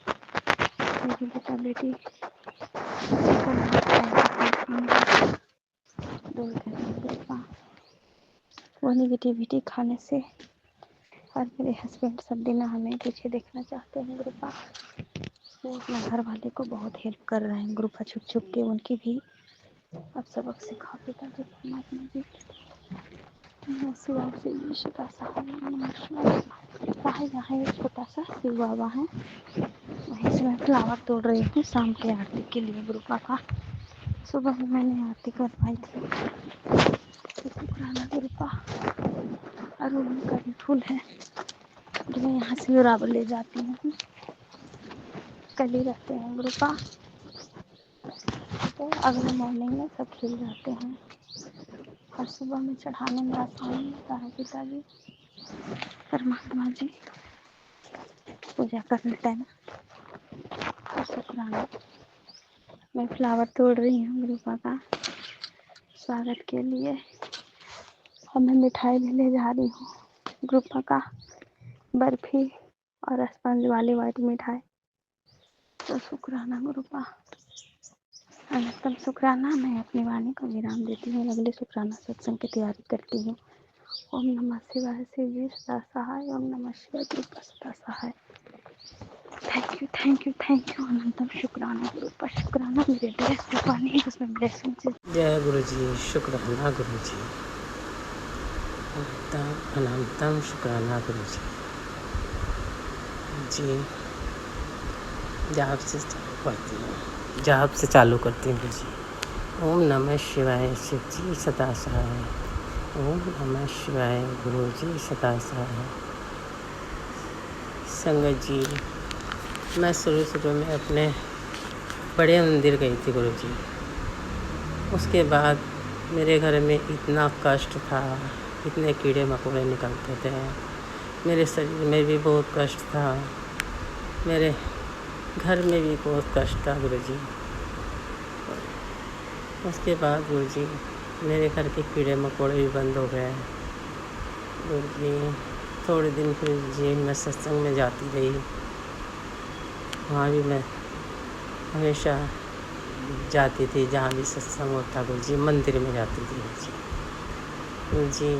मेरी बेटा बेटी दूर करें ग्रुपा, वो निगेटिविटी खाने से। और मेरे हस्बैंड सब दिन हमें पीछे देखना चाहते हैं ग्रुपा, वो अपने घर वाले को बहुत हेल्प कर रहे हैं ग्रुपा, छुप छुप के उनकी भी। अब सबक सिखाओ पिताजी परमात्मा जी। यहाँ एक छोटा सा शिव बाबा है, वहीं से मैं फ्लावर तोड़ रही हूँ शाम के आरती के लिए ग्रुपा का। सुबह में मैंने आरती करवाई थी। शुक्राना ग्रुपा। अरुण का भी फूल है जो मैं यहाँ से बराबर ले जाती हूँ, कल ही रहते हैं ग्रुपा। तो अगले मॉर्निंग में सब खिल जाते हैं। और सुबह में चढ़ाने में आसान होता है। पिताजी परमात्मा जी पूजा करने टाइम और शुक्राना। मैं फ्लावर तोड़ रही हूँ रूपा का स्वागत के लिए और मैं मिठाई भी ले जा रही हूँ। रूपा का बर्फी और स्पंज वाली वाइट मिठाई। तो शुक्राना रूपा, अनंतम शुक्राना। मैं अपनी वाणी को विराम देती हूँ। अगले शुक्राना सत्संग की तैयारी करती हूँ। ओम नमः शिवाय शिव जी सदा सहाय। ओम नमः शिवाय कृपा सदा सहाय। थैंक यू अनंतम शुक्राना रूपा। शुक्राना मेरे ड्रेस पे पानी उसमें ब्लेसिंग से। जय गुरु जी, शुक्राना गुरु जी, अनंतम शुक्राना गुरु जी। जी जाप से चालू करती हूँ गुरु जी। ओम नमः शिवाय शिव जी सदा सहाय। ओम नमः शिवाय गुरु जी सदा सहाय। संगत जी, मैं शुरू में अपने बड़े मंदिर गई थी गुरु जी। उसके बाद मेरे घर में इतना कष्ट था, इतने कीड़े मकोड़े निकलते थे, मेरे शरीर में भी बहुत कष्ट था, मेरे घर में भी बहुत कष्ट था गुरु जी। उसके बाद गुरु जी मेरे घर के कीड़े मकोड़े भी बंद हो गए गुरु जी। थोड़े दिन गुरु जी मैं सत्संग में जाती रही। वहाँ भी मैं हमेशा जाती थी, जहाँ भी सत्संग होता गुरु जी, मंदिर में जाती थी गुरु जी।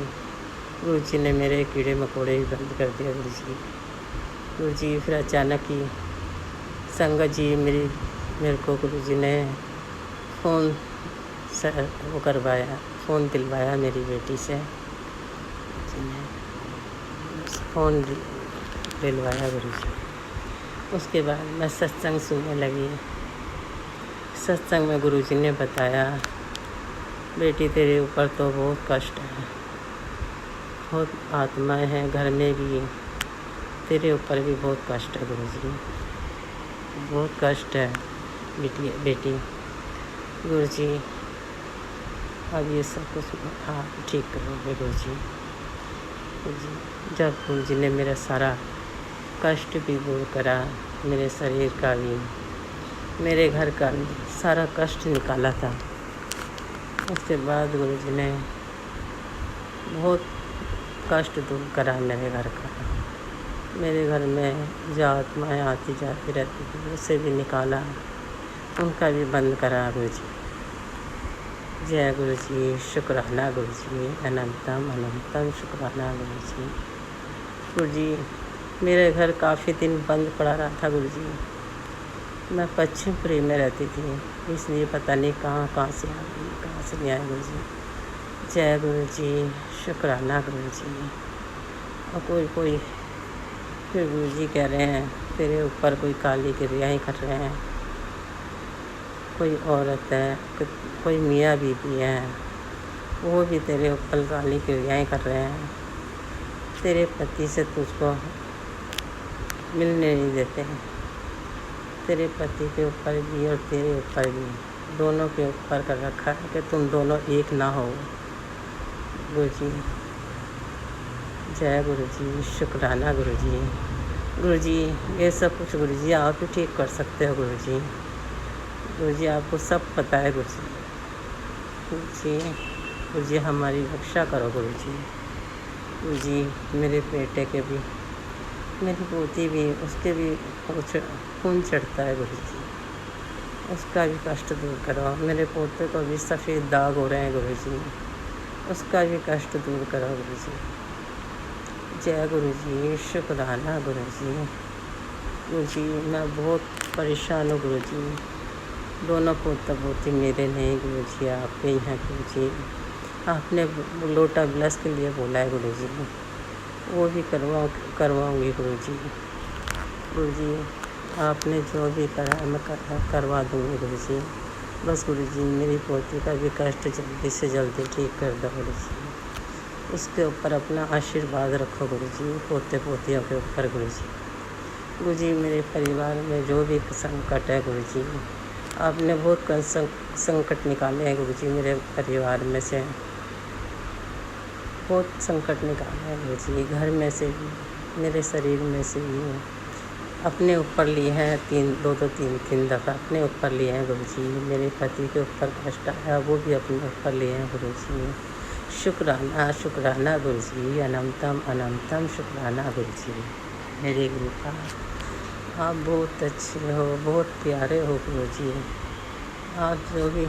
गुरु जी ने मेरे कीड़े मकोड़े भी बंद कर दिया गुरु जी। फिर अचानक ही संगत जी मेरे को गुरु जी ने फ़ोन फ़ोन दिलवाया मेरी बेटी से। जी ने फ़ोन दिलवाया गुरु जी। उसके बाद मैं सत्संग सुनने लगी। सत्संग में गुरु जी ने बताया, बेटी तेरे ऊपर तो बहुत कष्ट है, बहुत आत्माएं हैं घर में भी, तेरे ऊपर भी बहुत कष्ट है गुरु जी, बहुत कष्ट है बेटी। गुरु जी अब ये सब कुछ आप ठीक करोगे गुरु जी। जब गुरु जी ने मेरा सारा कष्ट भी दूर करा, मेरे शरीर का भी, मेरे घर का भी सारा कष्ट निकाला था, उसके बाद गुरु जी ने बहुत कष्ट दूर करा मेरे घर का। मेरे घर में जो आत्माएँ आती जाती रहती थी उसे भी निकाला, उनका भी बंद करा गुरु जी। जय गुरु जी, शुक्राना गुरु जी, अनंतम शुक्राना गुरु जी। गुरु जी मेरे घर काफ़ी दिन बंद पड़ा रहा था गुरु जी। मैं पश्चिमपुरी में रहती थी, इसलिए पता नहीं कहाँ से आ गई, कहाँ से नहीं आए गुरु जी। जय गुरु जी, शुक्राना गुरु जी। और कोई फिर गुरु जी कह रहे हैं तेरे ऊपर कोई काली क्रियाएँ कर रहे हैं, कोई औरत है, कोई मियाँ बीवी है, वो भी तेरे ऊपर काली क्रियाएँ कर रहे हैं, तेरे पति से तुझको मिलने नहीं देते हैं, तेरे पति के ऊपर भी और तेरे ऊपर भी, दोनों के ऊपर कर रखा है कि तुम दोनों एक ना हो गुरु जी। जय गुरु जी, शुक्राना गुरु जी। गुरु जी ये सब कुछ गुरु जी आप ही ठीक कर सकते हो गुरु जी। गुरु जी आपको सब पता है गुरु जी। गुरु जी हमारी रक्षा करो गुरु जी। गुरु जी मेरे बेटे के भी, मेरी पोती भी, उसके भी खून चढ़ता है गुरु जी, उसका भी कष्ट दूर करो। मेरे पोते को भी सफ़ेद दाग हो रहे हैं गुरु जी, उसका भी कष्ट दूर करो गुरु जी। जय गुरु जी, शुक्राना गुरु जी। गुरु जी मैं बहुत परेशान हूँ गुरु जी। दोनों पोता पोती मेरे नहीं गुरु जी, आपके ही हैं गुरु जी। आपने लोटा ब्लस के लिए बोला है गुरु जी, वो भी करवाऊँगी गुरु जी। गुरु जी आपने जो भी करा मैं करवा दूँगी गुरु जी। बस गुरु जी मेरी पोती का भी कष्ट जल्दी से जल्दी ठीक कर दो गुरु जी। उसके ऊपर अपना आशीर्वाद रखो गुरु जी, पोते पोतियों के ऊपर गुरु जी। गुरु जी मेरे परिवार में जो भी संकट है गुरु जी, आपने बहुत संकट निकाले हैं गुरुजी मेरे परिवार में से, बहुत संकट निकाले हैं गुरुजी, घर में से भी, मेरे शरीर में से भी। अपने ऊपर लिए हैं तीन दफ़ा अपने ऊपर लिए हैं गुरुजी। मेरे पति के ऊपर कष्ट आया, वो भी अपने ऊपर लिए हैं गुरुजी। शुक्राना शुक्राना गुरुजी, अनंतम अनंतम शुक्राना गुरुजी। मेरे गुरु का आप बहुत अच्छे हो, बहुत प्यारे हो गुरुजी। आप जो भी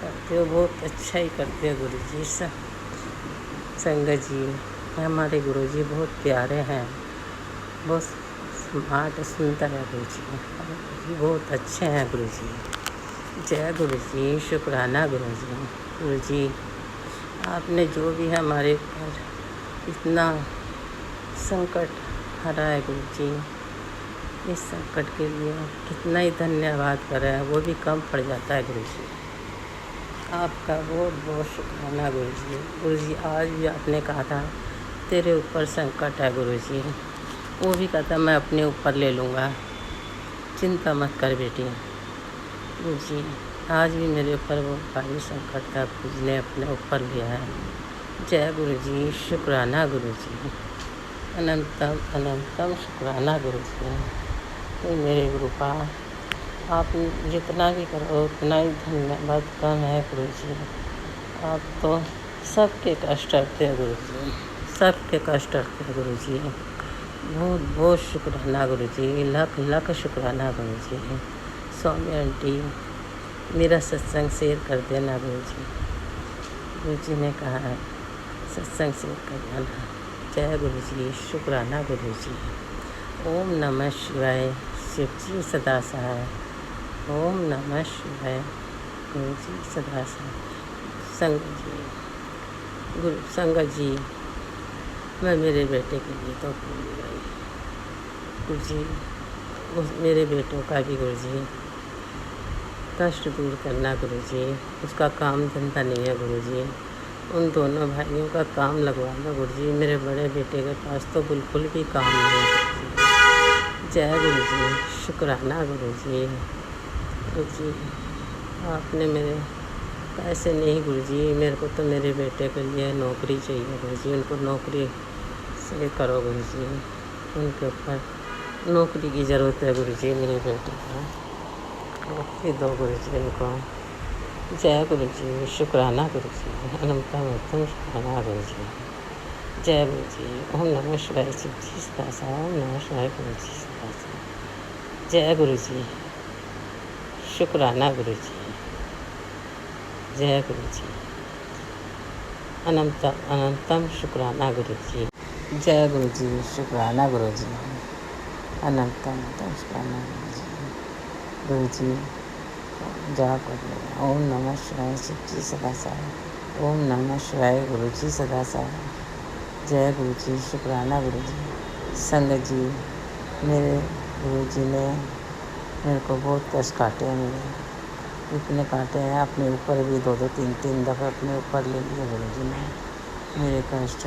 करते हो बहुत अच्छा ही करते हो गुरुजी। संगत जी, हमारे गुरुजी बहुत प्यारे हैं, बहुत स्मार्ट सुंदर है गुरुजी, बहुत अच्छे हैं गुरुजी। जय गुरुजी, शुक्राना गुरुजी। गुरुजी आपने जो भी हमारे ऊपर इतना संकट हरा है गुरुजी, इस संकट के लिए कितना ही धन्यवाद करें वो भी कम पड़ जाता है गुरुजी। आपका बहुत बहुत शुक्राना गुरुजी। गुरुजी आज भी आपने कहा था तेरे ऊपर संकट है गुरुजी, वो भी कहता मैं अपने ऊपर ले लूँगा, चिंता मत कर बेटी। गुरुजी आज भी मेरे ऊपर वो भारी संकट था, गुरुजी ने अपने ऊपर लिया है। जय गुरुजी, शुक्राना गुरुजी, अनंतम अनंतम शुक्राना गुरुजी। तो मेरे गुरु का आप जितना भी करो उतना ही धन्यवाद कम है गुरुजी। आप तो सबके कष्ट हरते हैं गुरुजी, सबके कष्ट हरते हैं गुरुजी। बहुत बहुत शुक्राना गुरुजी, लाख लाख शुक्राना गुरुजी। स्वामी आंटी मेरा सत्संग शेयर कर देना गुरुजी। गुरुजी ने कहा है सत्संग शेयर कर देना। जय गुरुजी, शुक्राना गुरुजी। ओम नमः शिवाय। शिव जी सदा सहाय। ओम नमः शिवाय। गुरु जी सदा सहाय। संगत जी मैं मेरे बेटे के लिए तो भूल गई गुरुजी, मेरे बेटों का भी गुरुजी कष्ट दूर करना गुरुजी। उसका काम धंधा नहीं है गुरुजी, उन दोनों भाइयों का काम लगवाना गुरुजी। मेरे बड़े बेटे के पास तो बिल्कुल भी काम नहीं है गुरुजी। जय गुरुजी, शुक्राना गुरुजी। गुरुजी आपने मेरे पैसे नहीं गुरुजी, मेरे को तो मेरे बेटे के लिए नौकरी चाहिए गुरुजी। उनको नौकरी से करो गुरुजी, उनके ऊपर नौकरी की ज़रूरत है गुरुजी। मेरे बेटे को नौकरी दो गुरुजी उनको। जय गुरुजी, शुक्राना गुरुजी, अनंतम अनंतम शुक्राना गुरुजी। जय गुरुजी। ओम नमः शिवाय। शिव जी सदा सहाय। ओम नमः शिवाय। गुरुजी सदा सहाय। जय गुरुजी, शुक्राना गुरुजी। जय गुरुजी, अनंतम अनंतम शुक्राना गुरुजी। जय गुरुजी, शुक्राना गुरुजी, अनंतम अनंतम शुक्राना गुरुजी। गुरुजी जाप कर लेना। ओम नमः शिवाय। शिव जी सदा सहाय। ओम नमः शिवाय। गुरुजी सदा सहाय। जय गुरुजी, शुक्राना गुरुजी। संगत जी मेरे गुरुजी ने मेरे को बहुत कष्ट काटे हैं, मेरे इतने काटे हैं, अपने ऊपर भी दो तीन दफ़े अपने ऊपर ले लिए गुरुजी ने मेरे कष्ट।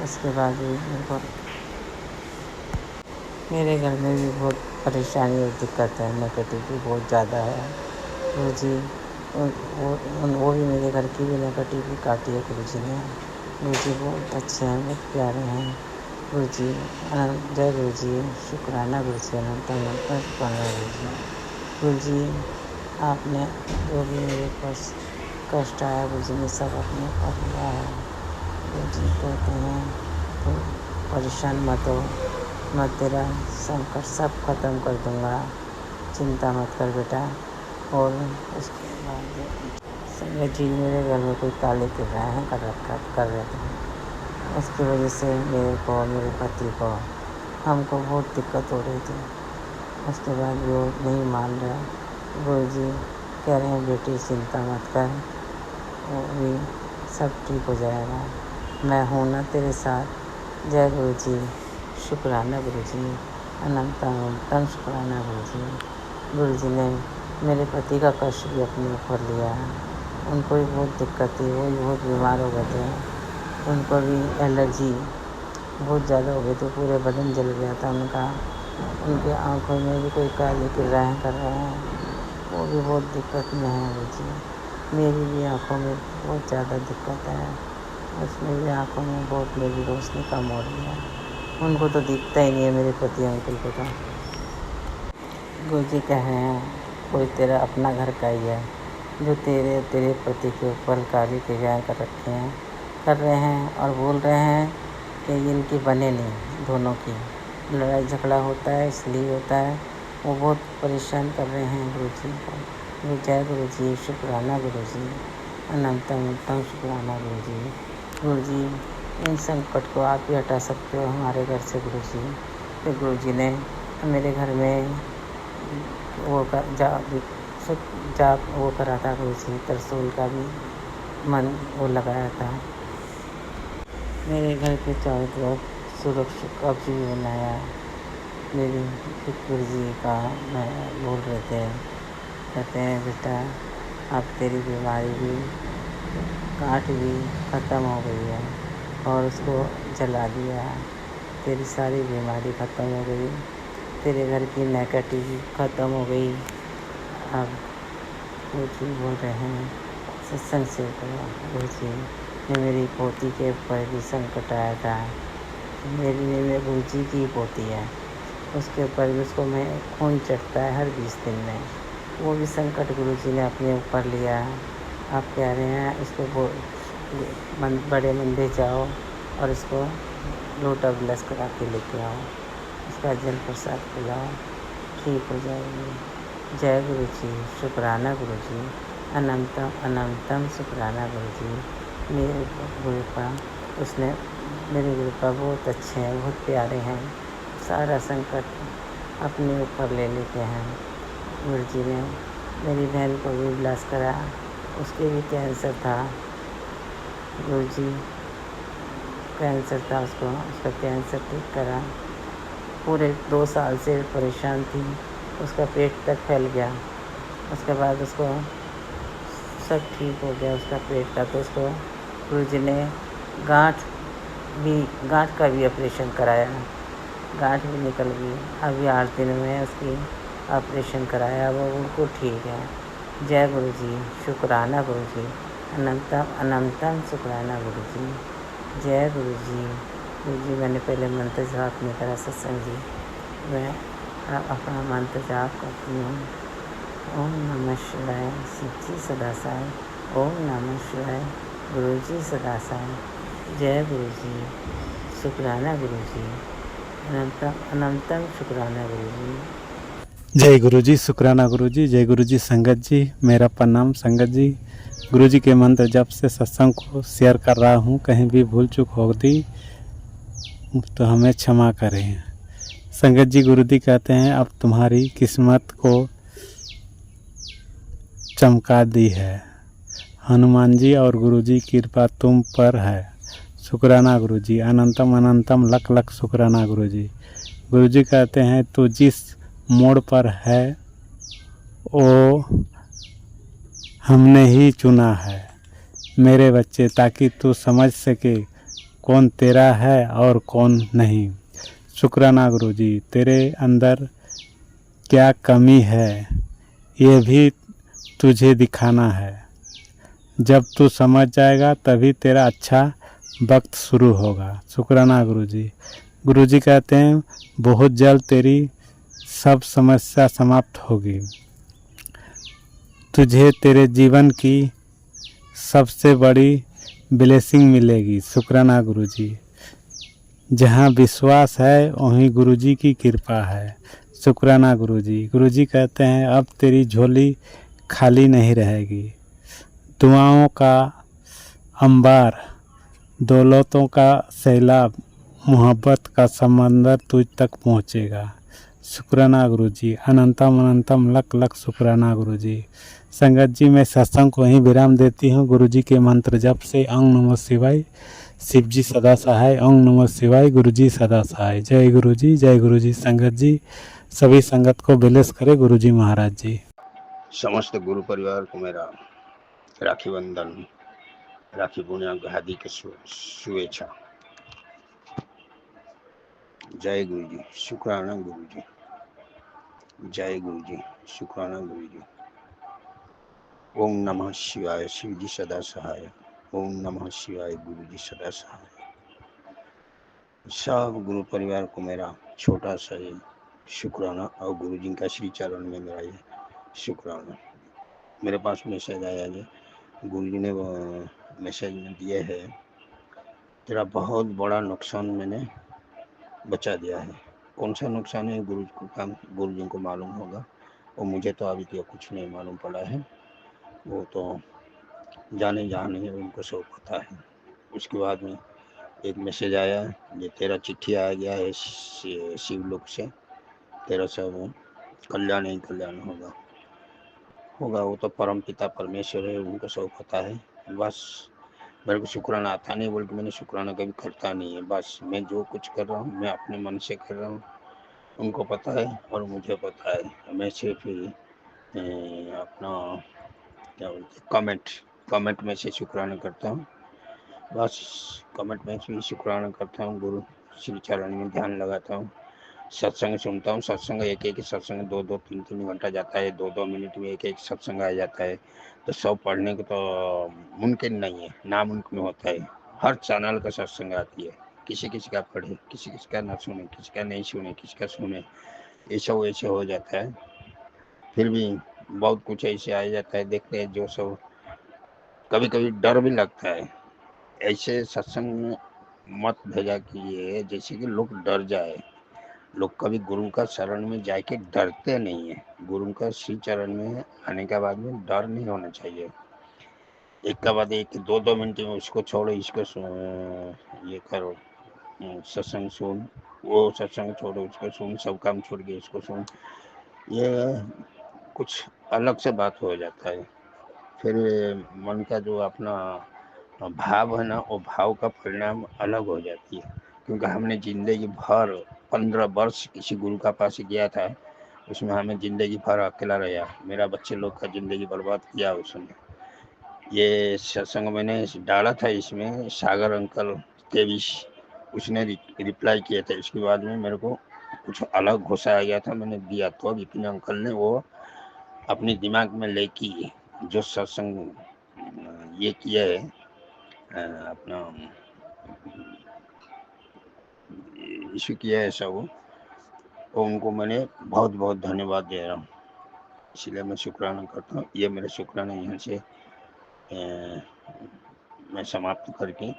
उसके बाद भी मेरे को मेरे घर में भी बहुत परेशानी और दिक्कत है, नेगेटिविटी बहुत ज़्यादा है गुरुजी। वो भी मेरे घर की भी नेगेटिविटी काटी है गुरुजी ने। गुरुजी बहुत अच्छे हैं, बहुत प्यारे हैं गुरुजी। जय गुरुजी, शुक्राना गुरुजी, अनंत अनंत शुक्राना गुरुजी। गुरुजी आपने जो भी मेरे पास कष्ट आया गुरुजी ने सब अपने ऊपर लिया है गुरुजी। कहते हैं तो परेशान मत हो, मैं तेरा संकट सब खत्म कर दूँगा, चिंता मत कर बेटा। और उसके बाद संगत जी मेरे घर में कोई काले किराए कर रहे थे, उसकी वजह से मेरे को मेरे पति को हमको बहुत दिक्कत हो रही थी। उसके बाद वो नहीं मान रहे। गुरुजी कह रहे हैं बेटी चिंता मत कर, वो भी सब ठीक हो जाएगा, मैं हूँ ना तेरे साथ। जय गुरुजी, शुक्राना गुरुजी, अनंत अनंतम शुक्राना गुरुजी। गुरुजी ने मेरे पति का कष्ट भी अपने ऊपर लिया है। उनको भी बहुत दिक्कत थी, वो भी बहुत बीमार हो गए थे, उनको भी एलर्जी बहुत ज़्यादा हो गई थी, पूरे बदन जल गया था उनका। उनके आँखों में भी कोई काली किरणें कर रहे हैं। वो भी बहुत दिक्कत में है गुरु जी। मेरी भी आँखों में बहुत ज़्यादा दिक्कत है, उसमें भी आँखों में बहुत मेरी रोशनी कम हो रही है। उनको तो दिखता ही नहीं है, मेरे पति अंकल को तो। गुरु जी कहे हैं कोई तेरा अपना घर का ही है, जो तेरे पति के ऊपर कार्य क्रियाएँ कर रहे हैं और बोल रहे हैं कि इनकी बने नहीं, दोनों की लड़ाई झगड़ा होता है, इसलिए होता है। वो बहुत परेशान कर रहे हैं गुरु जी को। जय गुरु जी, शुक्राना गुरु जी, अनंतम शुक्राना गुरु जी। गुरु जी, इन संकट को आप ही हटा सकते हो हमारे घर से गुरु जी। फिर गुरु जी ने मेरे घर में वो जाप वो करा था गुरु जी, त्रिशूल का भी मन वो लगाया था। मेरे घर के चारों तरफ सुरक्षित कब्ज भी बनाया। मेरी गुरु जी का मैं बोल रहे थे, कहते हैं बेटा अब तेरी बीमारी भी गांठ भी ख़त्म हो गई है और उसको जला दिया। तेरी सारी बीमारी ख़त्म हो गई, तेरे घर की नेगेटिव ख़त्म हो गई। अब गुरु जी बोल रहे हैं सत्संग से करो। गुरु जी ने मेरी पोती के ऊपर भी संकट आया था। मेरे गुरु जी की पोती है, उसके ऊपर भी उसको मैं खून चढ़ता है हर 20 दिन में। वो भी संकट गुरु जी ने अपने ऊपर लिया। आप कह रहे हैं इसको बड़े मंदिर जाओ और इसको लोटा विलास करा के लेके आओ, उसका जल प्रसाद पिलाओ, ठीक हो जाएगी। जय गुरु जी, शुक्राना गुरु जी, अनंतम शुक्राना गुरु जी। मेरे गुरु का मेरे गुरु का बहुत अच्छे हैं, बहुत प्यारे हैं। सारा संकट अपने ऊपर ले लेते हैं। गुरु जी ने मेरी बहन को भी इलाज करा, उसके भी कैंसर था। गुरु जी कैंसर था उसका कैंसर ठीक करा। पूरे 2 साल से परेशान थी, उसका पेट तक फैल गया। उसके बाद उसको सब ठीक हो गया उसका पेट का। तो उसको गुरु जी ने गांठ का भी ऑपरेशन कराया, गांठ भी निकल गई। अभी 8 दिन में उसकी ऑपरेशन कराया, वो उनको ठीक है। जय गुरु जी, शुक्राना गुरु जी, अनंतम शुक्राना गुरु जी। जय गुरु जी। गुरु जी मैंने पहले मंत्र जाप नहीं करा सत्संग जी, मैं अपना मंत्र जाप करती हूँ। ओम नमः शिवाय, शिव जी सदा साई। ओम नमः शिवाय, गुरु जी सदा साई। जय गुरु जी, शुक्राना गुरु जी, अनंतम शुक्राना गुरु जी। जय गुरु जी, शुक्राना गुरु जी। जय गुरु जी। संगत जी मेरा प्रणाम। संगत जी, गुरु जी के मंत्र जब से सत्संग को शेयर कर रहा हूँ, कहीं भी भूल चूक होती तो हमें क्षमा करें। संगत जी, गुरु जी कहते हैं अब तुम्हारी किस्मत को चमका दी है। हनुमान जी और गुरु जी की कृपा तुम पर है। शुक्राना गुरु जी, अनंतम लख लख शुक्राना गुरु जी। गुरु जी कहते हैं तो जिस मोड़ पर है वो हमने ही चुना है मेरे बच्चे, ताकि तू समझ सके कौन तेरा है और कौन नहीं। शुक्राना गुरु जी, तेरे अंदर क्या कमी है ये भी तुझे दिखाना है। जब तू समझ जाएगा तभी तेरा अच्छा वक्त शुरू होगा। शुक्राना गुरु जी। गुरु जी कहते हैं बहुत जल्द तेरी सब समस्या समाप्त होगी, तुझे तेरे जीवन की सबसे बड़ी ब्लेसिंग मिलेगी। शुक्राना गुरु जी। जहाँ विश्वास है वहीं गुरु जी की कृपा है। शुक्राना गुरु जी। गुरु जी कहते हैं अब तेरी झोली खाली नहीं रहेगी, दुआओं का अंबार, दौलतों का सैलाब, मोहब्बत का समंदर तुझ तक पहुँचेगा। शुक्राना गुरु जी, अनंतम लख लख शुक्राना गुरु जी। संगत जी, मैं सत्संग को वहीं विराम देती हूँ गुरु जी के मंत्र जप से। ओम नमः शिवाय, शिव जी सदा सहाय। ओम नमः शिवाय, गुरु जी सदा सहाय। जय गुरु जी, जय गुरु जी। संगत जी, सभी संगत को ब्लेस करे गुरु जी महाराज जी। समस्त गुरु परिवार को मेरा राखी बंधन, राखी पूर्णिमा हार्दिक शुभेच्छा। जय गुरु जी, शुक्राना गुरु जी। जय गुरु जी, शुक्राना गुरु जी। ओम नमः शिवाय, शिव जी सदा सहाय। ओम नमः शिवाय, गुरु जी सदा सहाय। सब गुरु परिवार को मेरा छोटा सा ये शुक्राना और गुरु जी का श्री चरण में मेरा ये शुक्राना। मेरे पास मैसेज आया है, गुरु जी ने मैसेज में दिए है, तेरा बहुत बड़ा नुकसान मैंने बचा दिया है। कौन सा नुकसान है गुरु जी को मालूम होगा, और मुझे तो अभी तक कुछ नहीं मालूम पड़ा है। वो तो जाने है, उनको सब पता है। उसके बाद में एक मैसेज आया, ये तेरा चिट्ठी आ गया है शिवलोक से, तेरा सब कल्याण ही कल्याण होगा। वो तो परम पिता परमेश्वर है, उनको सब पता है। बस मेरे को शुक्राना आता नहीं बोल के मैंने शुक्राना कभी करता नहीं है। बस मैं जो कुछ कर रहा हूँ मैं अपने मन से कर रहा हूँ, उनको पता है और मुझे पता है। मैं सिर्फ अपना क्या बोलते कमेंट में से शुक्राना करता हूँ। बस कमेंट में से शुक्राना करता हूँ, गुरु श्री चरण में ध्यान लगाता हूँ, सत्संग सुनता हूँ। सत्संग एक सत्संग 2-2, 3-3 घंटा जाता है, 2-2 मिनट में एक सत्संग आ जाता है। तो सब पढ़ने को तो मुमकिन नहीं है, नामुमकिन होता है। हर चैनल का सत्संग आती है, किसी का पढ़े, किसी का ना सुने, किसी का नहीं सुने, किसी का सुने, ऐसा वैसे हो जाता है। फिर भी बहुत कुछ ऐसे आ जाता है, देखते हैं जो सब कभी कभी डर भी लगता है। ऐसे सत्संग में मत भेजा कीजिए जैसे कि लोग डर जाए। लोग कभी गुरु का शरण में जाके डरते नहीं है। गुरु का श्री चरण में आने के बाद में डर नहीं होना चाहिए। एक के बाद एक 2-2 मिनट में उसको छोड़ो, इसको ये करो, सत्संग सुन, वो सत्संग छोड़ो उसको सुन, सब काम छोड़ के इसको सुन, ये कुछ अलग से बात हो जाता है। फिर मन का जो अपना भाव है ना, वो भाव का परिणाम अलग हो जाती है। क्योंकि हमने जिंदगी भर 15 वर्ष किसी गुरु का पास गया था, उसमें हमें जिंदगी भर अकेला रहा। मेरा बच्चे लोग का जिंदगी बर्बाद किया उसने। ये सत्संग मैंने डाला था, इसमें सागर अंकल केविश उसने रिप्लाई किया था। इसके बाद में मेरे को कुछ अलग घुसा आ गया था, मैंने दिया। तो विपिन अंकल ने वो अपने दिमाग में लेके जो सत्संग ये किया है, अपना इशू किया है सब, तो उनको मैंने बहुत बहुत धन्यवाद दे रहा हूँ। इसलिए मैं शुक्राना करता हूँ। ये मेरे शुक्राना यहाँ से मैं समाप्त करके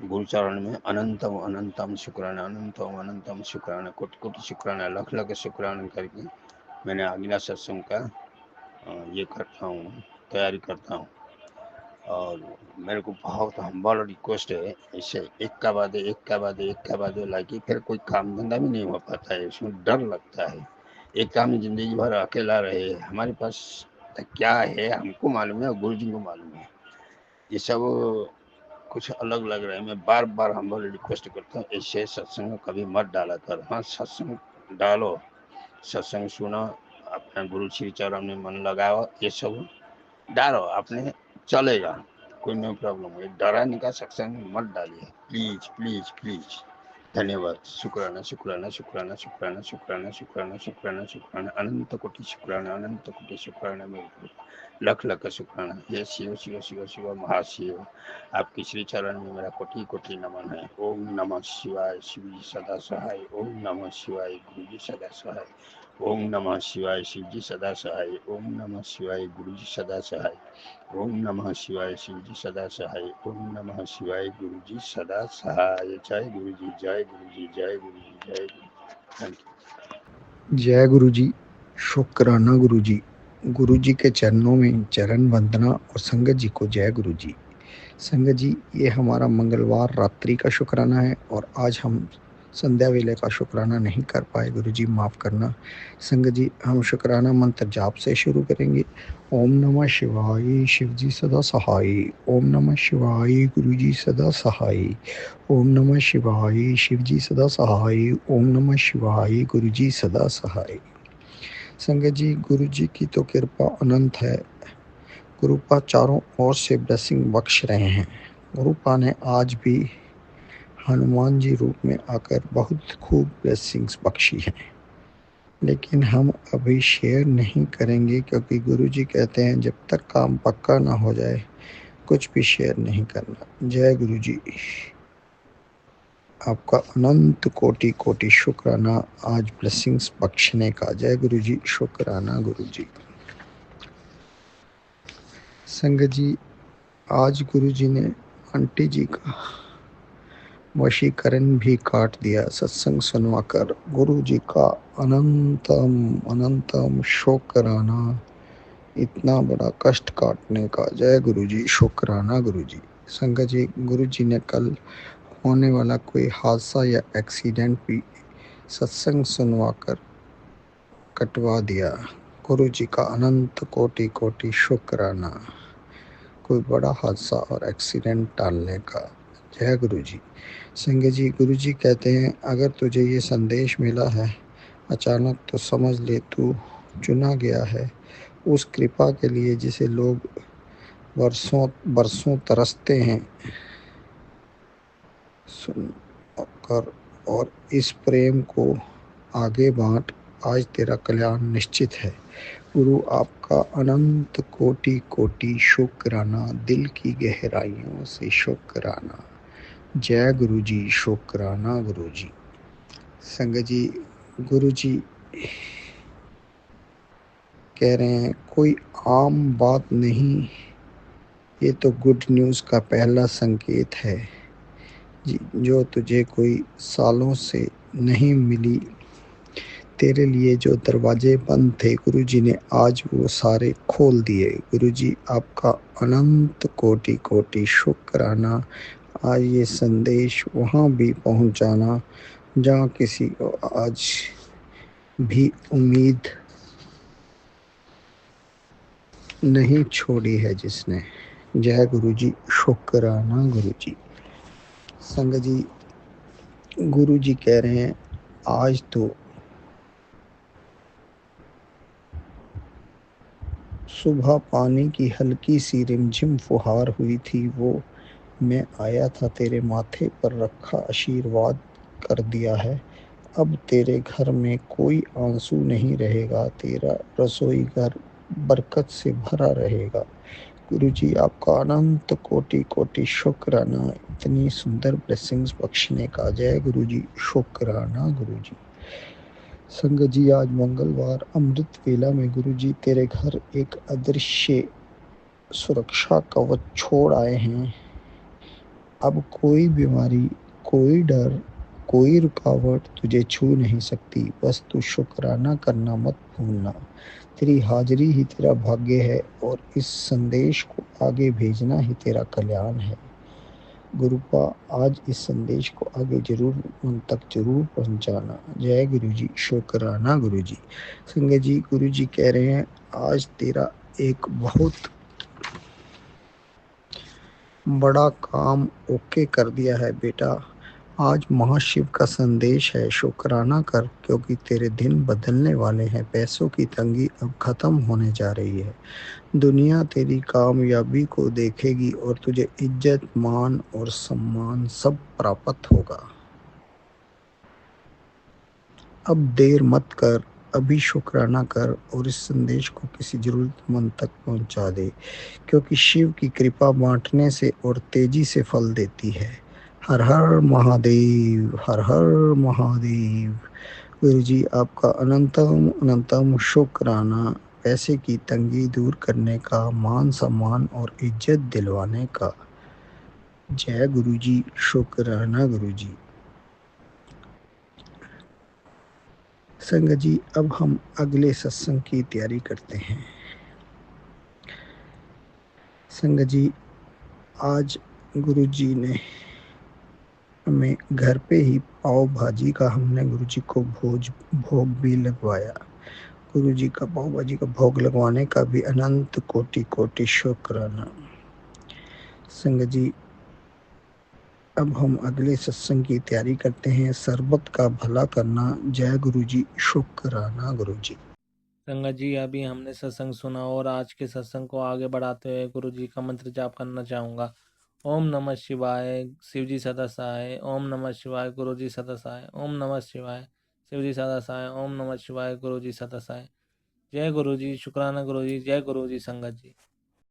गुरु चरण में अनंतम अनंतम शुक्राना, अनंतम अनंतम शुक्राना, कोटि कोटि शुक्राना, लख लख शुक्राना करके मैंने अगला सत्संग का ये करता हूँ, तैयारी करता हूँ। और मेरे को बहुत हम्बल रिक्वेस्ट है, इसे एक का बाद लाके फिर कोई काम धंधा भी नहीं हो पाता है, उसमें डर लगता है। एक काम जिंदगी भर अकेला रहे, हमारे पास तो क्या है हमको मालूम है और गुरु जी को मालूम है। ये सब कुछ अलग लग रहा है। मैं बार बार हम्बल रिक्वेस्ट करता हूँ, ऐसे सत्संग कभी मत डाला कर। हाँ, सत्संग डालो, सत्संग सुनो, अपना गुरु श्री चरण में मन लगाओ, ये सब डालो, आपने चलेगा, कोई नो प्रॉब्लम है। डराने का सत्संग मत डालिए, प्लीज प्लीज प्लीज। धन्यवाद। शुक्राना शुक्राना शुक्राना शुक्राना शुक्राना शुक्राना शुक्राना शुक्राना, अनंत कोटि शुक्राना, अनंत कोटि शुक्राना, मेरे लख लख शुक्राना। ये शिव शिव शिव शिव महाशिव, आपके श्री चरण में मेरा कोटि कोटि नमन है। ओम नमः शिवाय, शिव जी सदा सहाय। ओम नमः शिवाय, गुरु जी सदा सहाय। ओम नमः शिवाय, शिव जी सदा सहाय। ओम नमः शिवाय, गुरु जी सदा सहाय। ओम नमः शिवाय, शिव जी सदा सहाय। ओम नमः शिवाय, गुरु जी सदा सहाय। जय गुरु जी, जय गुरु जी, जय गुरु जी, जय गुरु जी। Thank you. जय गुरु जी, शुक्राना गुरु जी। गुरु जी के चरणों में चरण वंदना और संगत जी को जय गुरु जी। संगत जी, ये हमारा मंगलवार रात्रि का शुक्राना है और आज हम संध्या वेले का शुक्राना नहीं कर पाए, गुरु जी माफ़ करना। संगत जी, हम शुक्राना मंत्र जाप से शुरू करेंगे। ओम नमः शिवाय, शिव जी सदा सहाय। ओम नमः शिवाय, गुरु जी सदा सहाय। ओम नमः शिवाय, शिव जी सदा सहाय। ओम नमः शिवाय, गुरु जी सदा सहाय। संगत जी, गुरु जी की तो कृपा अनंत है। गुरुपा चारों ओर से ब्लेसिंग बख्श रहे हैं। गुरुपा ने आज भी हनुमान जी रूप में आकर बहुत खूब ब्लेसिंग्स बख्शी हैं। लेकिन हम अभी शेयर नहीं करेंगे क्योंकि गुरुजी कहते हैं जब तक काम पक्का ना हो जाए कुछ भी शेयर नहीं करना। जय गुरुजी। आपका अनंत कोटि कोटि शुक्राना आज ब्लेसिंग्स बख्शने का। जय गुरुजी। शुक्राना गुरुजी। संगत जी, आज गुरुजी ने आंटी जी का वशीकरण भी काट दिया सत्संग सुनवाकर। गुरु जी का अनंतम अनंतम शुक्राना इतना बड़ा कष्ट काटने का। जय गुरु जी। शुक्राना गुरु जी। संगत जी, गुरु जी ने कल होने वाला कोई हादसा या एक्सीडेंट भी सत्संग सुनवाकर कटवा दिया। गुरु जी का अनंत कोटि कोटि शुक्राना कोई बड़ा हादसा और एक्सीडेंट टालने का। जय गुरु जी। संगत जी, गुरु जी कहते हैं अगर तुझे ये संदेश मिला है अचानक तो समझ ले तू चुना गया है उस कृपा के लिए जिसे लोग वर्षों बरसों तरसते हैं सुन कर, और इस प्रेम को आगे बांट। आज तेरा कल्याण निश्चित है। गुरु आपका अनंत कोटि कोटि शुक्राना दिल की गहराइयों से शुक्राना। जय गुरु जी। शुक्राना गुरु जी। संगत जी, गुरु जी कह रहे हैं कोई आम बात नहीं, ये तो गुड न्यूज़ का पहला संकेत है जो तुझे कोई सालों से नहीं मिली। तेरे लिए जो दरवाजे बंद थे गुरुजी ने आज वो सारे खोल दिए। गुरुजी आपका अनंत कोटि कोटि शुक्राना आज ये संदेश वहाँ भी पहुँचाना जहाँ किसी को आज भी उम्मीद नहीं छोड़ी है जिसने। जय गुरुजी। शुक्राना गुरुजी। संगत जी, गुरुजी कह रहे हैं आज तो सुबह पानी की हल्की सी रिमझिम फुहार हुई थी, वो मैं आया था तेरे माथे पर रखा आशीर्वाद कर दिया है। अब तेरे घर में कोई आंसू नहीं रहेगा, तेरा रसोई घर बरकत से भरा रहेगा। गुरुजी आपका अनंत कोटि कोटि शुक्राना इतनी सुंदर ब्लेसिंग्स बख्शने का। जय गुरुजी। शुक्राना गुरुजी। संगत जी, आज मंगलवार अमृत वेला में गुरुजी तेरे घर एक अदृश्य सुरक्षा कवच छोड़ आए हैं। अब कोई बीमारी, कोई डर, कोई रुकावट तुझे छू नहीं सकती। बस तू शुक्राना करना मत भूलना। तेरी हाजिरी ही तेरा भाग्य है और इस संदेश को आगे भेजना ही तेरा कल्याण है। गुरुपा आज इस संदेश को आगे जरूर उन तक जरूर पहुंचाना। जय गुरुजी। शुक्राना गुरुजी। संगत जी, गुरुजी कह रहे हैं आज तेरा एक बहुत बड़ा काम ओके कर दिया है बेटा। आज महाशिव का संदेश है, शुक्राना कर क्योंकि तेरे दिन बदलने वाले हैं। पैसों की तंगी अब खत्म होने जा रही है। दुनिया तेरी कामयाबी को देखेगी और तुझे इज्जत, मान और सम्मान सब प्राप्त होगा। अब देर मत कर, अभी शुक्राना कर और इस संदेश को किसी जरूरतमंद तक पहुंचा दे क्योंकि शिव की कृपा बांटने से और तेजी से फल देती है। हर हर महादेव, हर हर महादेव। गुरु जी आपका अनंतम अनंतम शुक्राना पैसे की तंगी दूर करने का, मान सम्मान और इज्जत दिलवाने का। जय गुरु जी। शुक्राना गुरु जी। संगत जी, अब हम अगले सत्संग की तैयारी करते हैं। संगत जी, आज गुरु जी ने हमें घर पे ही पाव भाजी का हमने गुरु जी को भोग भी लगवाया। गुरु जी का पाव भाजी का भोग लगवाने का भी अनंत कोटि कोटि शुक्राना। संगत जी, अब हम अगले सत्संग की तैयारी करते हैं। सरबत का भला करना। जय गुरु जी। शुक्राना गुरु जी। संगत जी, अभी हमने सत्संग सुना और आज के सत्संग को आगे बढ़ाते हुए गुरु जी का मंत्र जाप करना चाहूँगा। ओम नमः शिवाय, शिव जी सदा सहाय। ओम नमः शिवाय, गुरु जी सदा सहाय। ओम नमः शिवाय, शिव जी सदा सहाय। ओम नमः शिवाय। गुरु जी सदा सहाय। जय गुरु जी। शुक्राना गुरु जी। जय गुरु जी संगत जी।